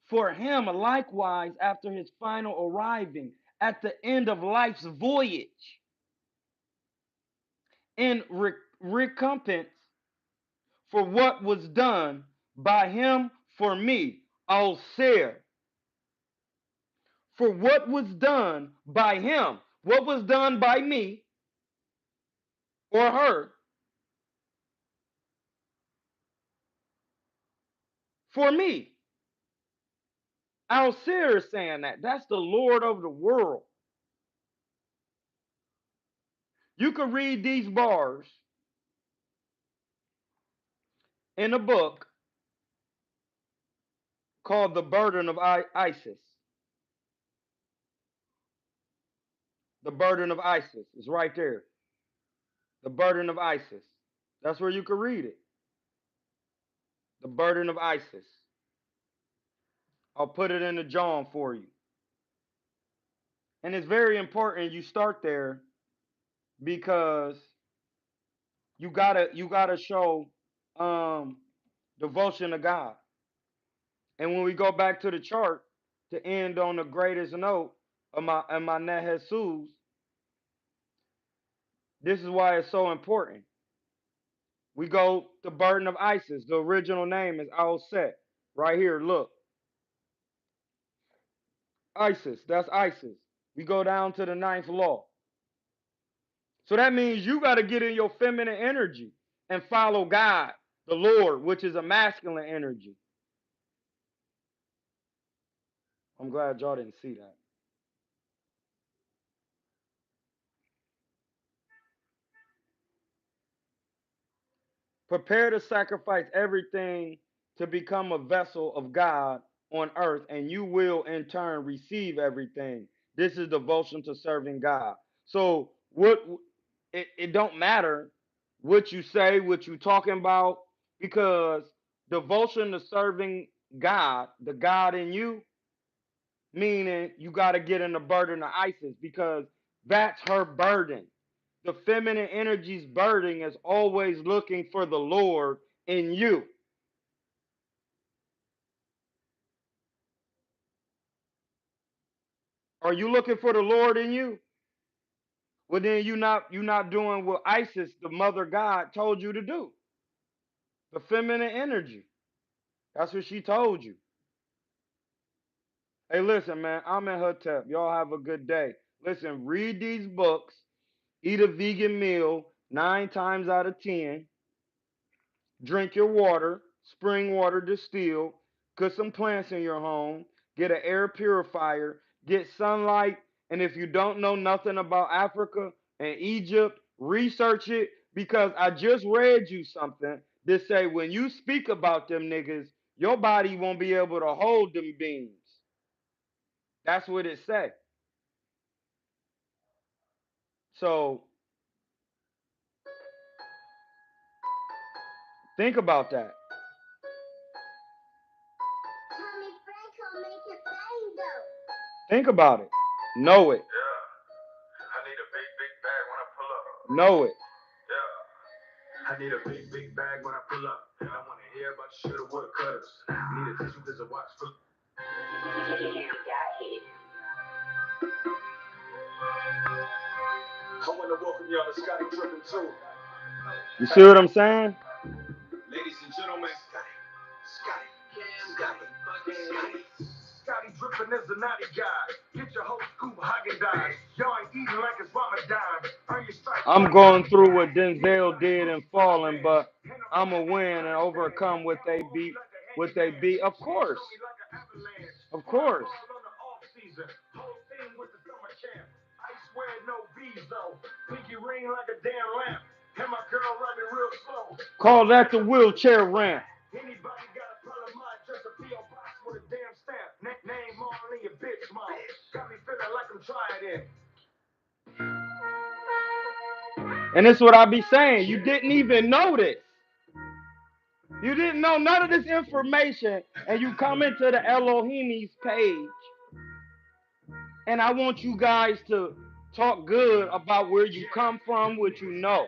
Speaker 1: for him likewise after his final arriving at the end of life's voyage in recompense for what was done by him for me, Alseir. For what was done by him, what was done by me or her for me. Alseir is saying that. That's the Lord of the world. You can read these bars in a book called The Burden of Isis. The Burden of Isis is right there. The Burden of Isis. That's where you can read it. The Burden of Isis. I'll put it in the John for you. And it's very important you start there because you gotta show devotion to God. And when we go back to the chart to end on the greatest note of my Nehesus, this is why it's so important. We go the burden of Isis. The original name is Al Set. Right here, look. Isis, that's Isis. We go down to the ninth law. So that means you got to get in your feminine energy and follow God, the Lord, which is a masculine energy. I'm glad y'all didn't see that. Prepare to sacrifice everything to become a vessel of God on earth, and you will in turn receive everything. This is devotion to serving God. So what it don't matter what you say, what you talking about, because devotion to serving God, the God in you, meaning you got to get in the burden of Isis because that's her burden. The feminine energy's burden is always looking for the Lord in you. Are you looking for the Lord in you? Well, then you not doing what Isis, the mother God, told you to do. The feminine energy. That's what she told you. Hey, listen, man, I'm in Hotep. Y'all have a good day. Listen, read these books, eat a vegan meal 9 times out of 10. Drink your water, spring water distilled, put some plants in your home, get an air purifier, get sunlight, and if you don't know nothing about Africa and Egypt, research it because I just read you something that say when you speak about them niggas, your body won't be able to hold them beings. That's what it say. So think about that. Think about it. Know it.
Speaker 4: I need a big, big bag when I pull up.
Speaker 1: Know it.
Speaker 4: Yeah. I need a big, big bag when I pull up. And I want to hear about the shoulda, woulda, couldas. Need a tissue, there's a watch for. I want to welcome y'all to Scotty Drippin' too.
Speaker 1: You see what I'm saying?
Speaker 4: Ladies and gentlemen, Scotty Drippin' is a naughty guy. Get your whole scoop Haagen-Dazs. Y'all ain't eating like it's Ramadan. Earn your stripes.
Speaker 1: I'm going through what Denzel did and falling, but I'm a win and overcome what they beat. Of course. Of course.
Speaker 4: Ice wearing no V's though. Pinky ring like a damn lamp. And my girl run me real slow.
Speaker 1: Call that the wheelchair ramp.
Speaker 4: Anybody got a problem, I just a P.O. box with a damn stamp. Name only a bitch, mom. Got me feeling like I'm trying it.
Speaker 1: And this is what I be saying. You didn't even know this. You didn't know none of this information, and you come into the Elohimi's page, and I want you guys to talk good about where you come from, what you know.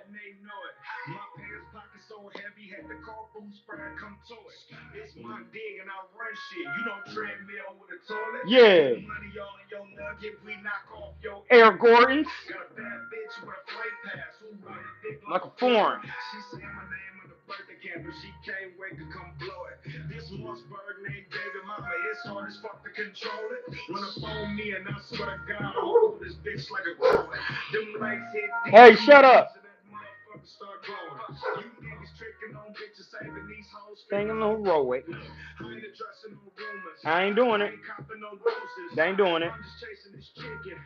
Speaker 4: My pants pocket so heavy, had the car food spread come to it. It's my dig and I run shit. You know treadmill with a toilet.
Speaker 1: Yeah.
Speaker 4: Money all in your nugget, we knock off your
Speaker 1: Air Gordons.
Speaker 4: Got a bad bitch with a flight pass who run a dick
Speaker 1: like a foreign.
Speaker 4: She saying my name on the birthday cake, but she can't wait to come blow it. This Mossberg named David Mama, it's hard as fuck to control it. Wanna phone me and I swear to God, I'll this bitch like a toilet. Them lights hit.
Speaker 1: Hey, shut up.
Speaker 4: Start glowing. You niggas tricking on bitches, saving these hoes.
Speaker 1: Singing no road.
Speaker 4: I ain't addressing no rumors.
Speaker 1: I ain't doing it.
Speaker 4: I ain't copping no roses.
Speaker 1: They ain't doing it.
Speaker 4: I'm just chasing this chicken.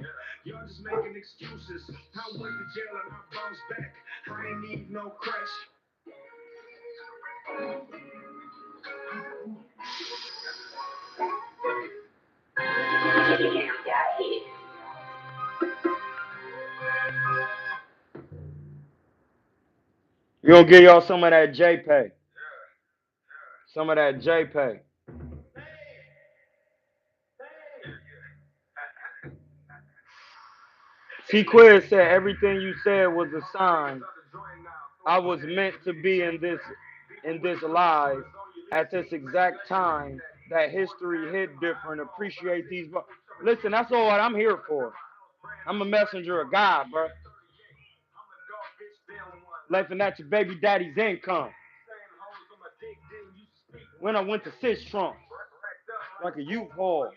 Speaker 4: Y'all just making excuses. I went to jail and I bounced back. I ain't need no crash.
Speaker 1: You gonna give y'all some of that JPay. Some of that JPay. T-Quiz said everything you said was a sign. I was meant to be in this live at this exact time. That history hit different. Appreciate these. Listen, that's all I'm here for. I'm a messenger of God, bro. laughing at your baby daddy's income. When I went to Six Trump, like a U-Haul,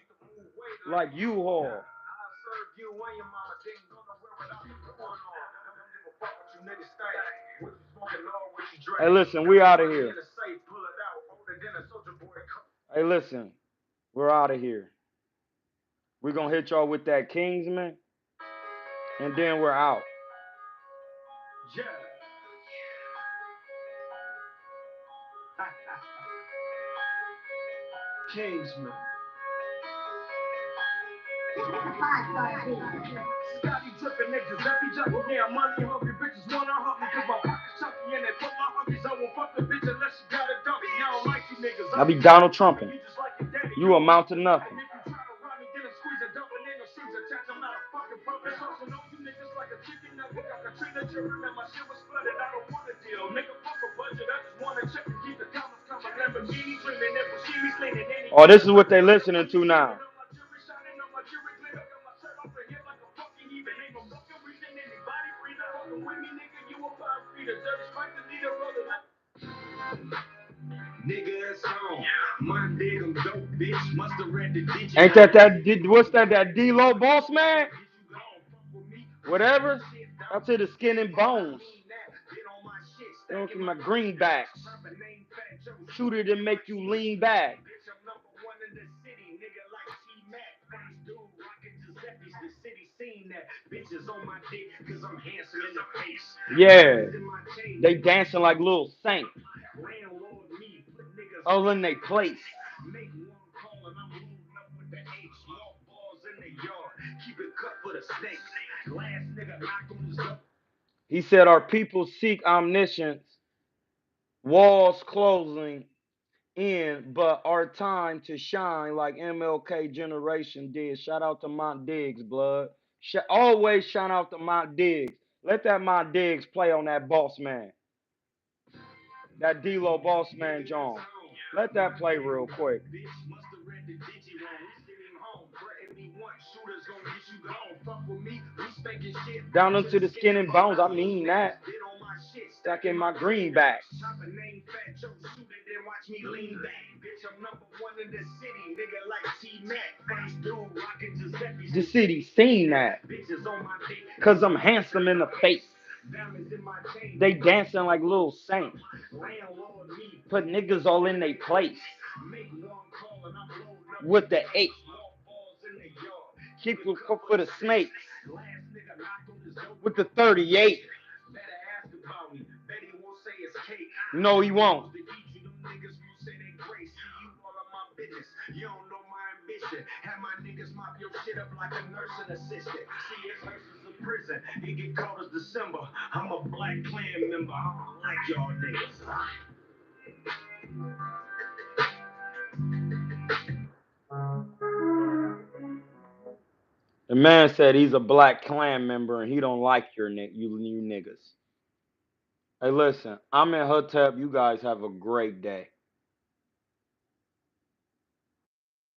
Speaker 1: like U-Haul. Hey, listen, we out of here. Hey, listen, we're out of here. We're going to hit y'all with that Kingsman, and then we're out.
Speaker 4: Kingsman. Scotty dripping niggas, every junkie, yeah, money hungry bitches wanna hump me cause my pocket's chunky and they put my hunkies. I won't fuck the bitch unless she got a donkey. I don't like you niggas.
Speaker 1: I be Donald Trumping. You amount to nothing.
Speaker 4: And if you try to run me, get a squeeze and dump it in the shoes attached. I'm not a fucking puppet. Saucing on you niggas like a chicken nugget. Got Katrina dripping and my shit was flooded. I don't want a deal. Nigga, fuck a budget. I just wanna check and keep the comments coming. Lamborghini dreaming and Buscemi slinging any.
Speaker 1: Oh, this is what they listening to now. Ain't what's that D-Lo boss man? Whatever. That's to the skin and bones. Don't give my greenbacks. Shoot it and make you lean back. Yeah. They dancing like little saints. All in their place. He said our people seek omniscience, walls closing in, but our time to shine like MLK generation did. Shout out to Mont Diggs, blood. Always shout out to Mont Diggs. Let that Mont Diggs play on that boss man. That D-Lo boss man, John. Let that play real quick. Down into the skin and bones, I mean that. Stuck in my greenback. The city seen that. Cause I'm handsome in the face. They dancing like little saints. Put niggas all in their place. With the 8. Keep the cook for the snakes. With the 38. No, he won't. You don't know my ambition. Have my niggas mop your shit up like a nursing assistant. See, it's nurses in prison. It get called as December. I'm a black Klan member. I don't like y'all niggas. The man said he's a black Klan member and he don't like you niggas. Hey, listen, I'm in Hotep. You guys have a great day.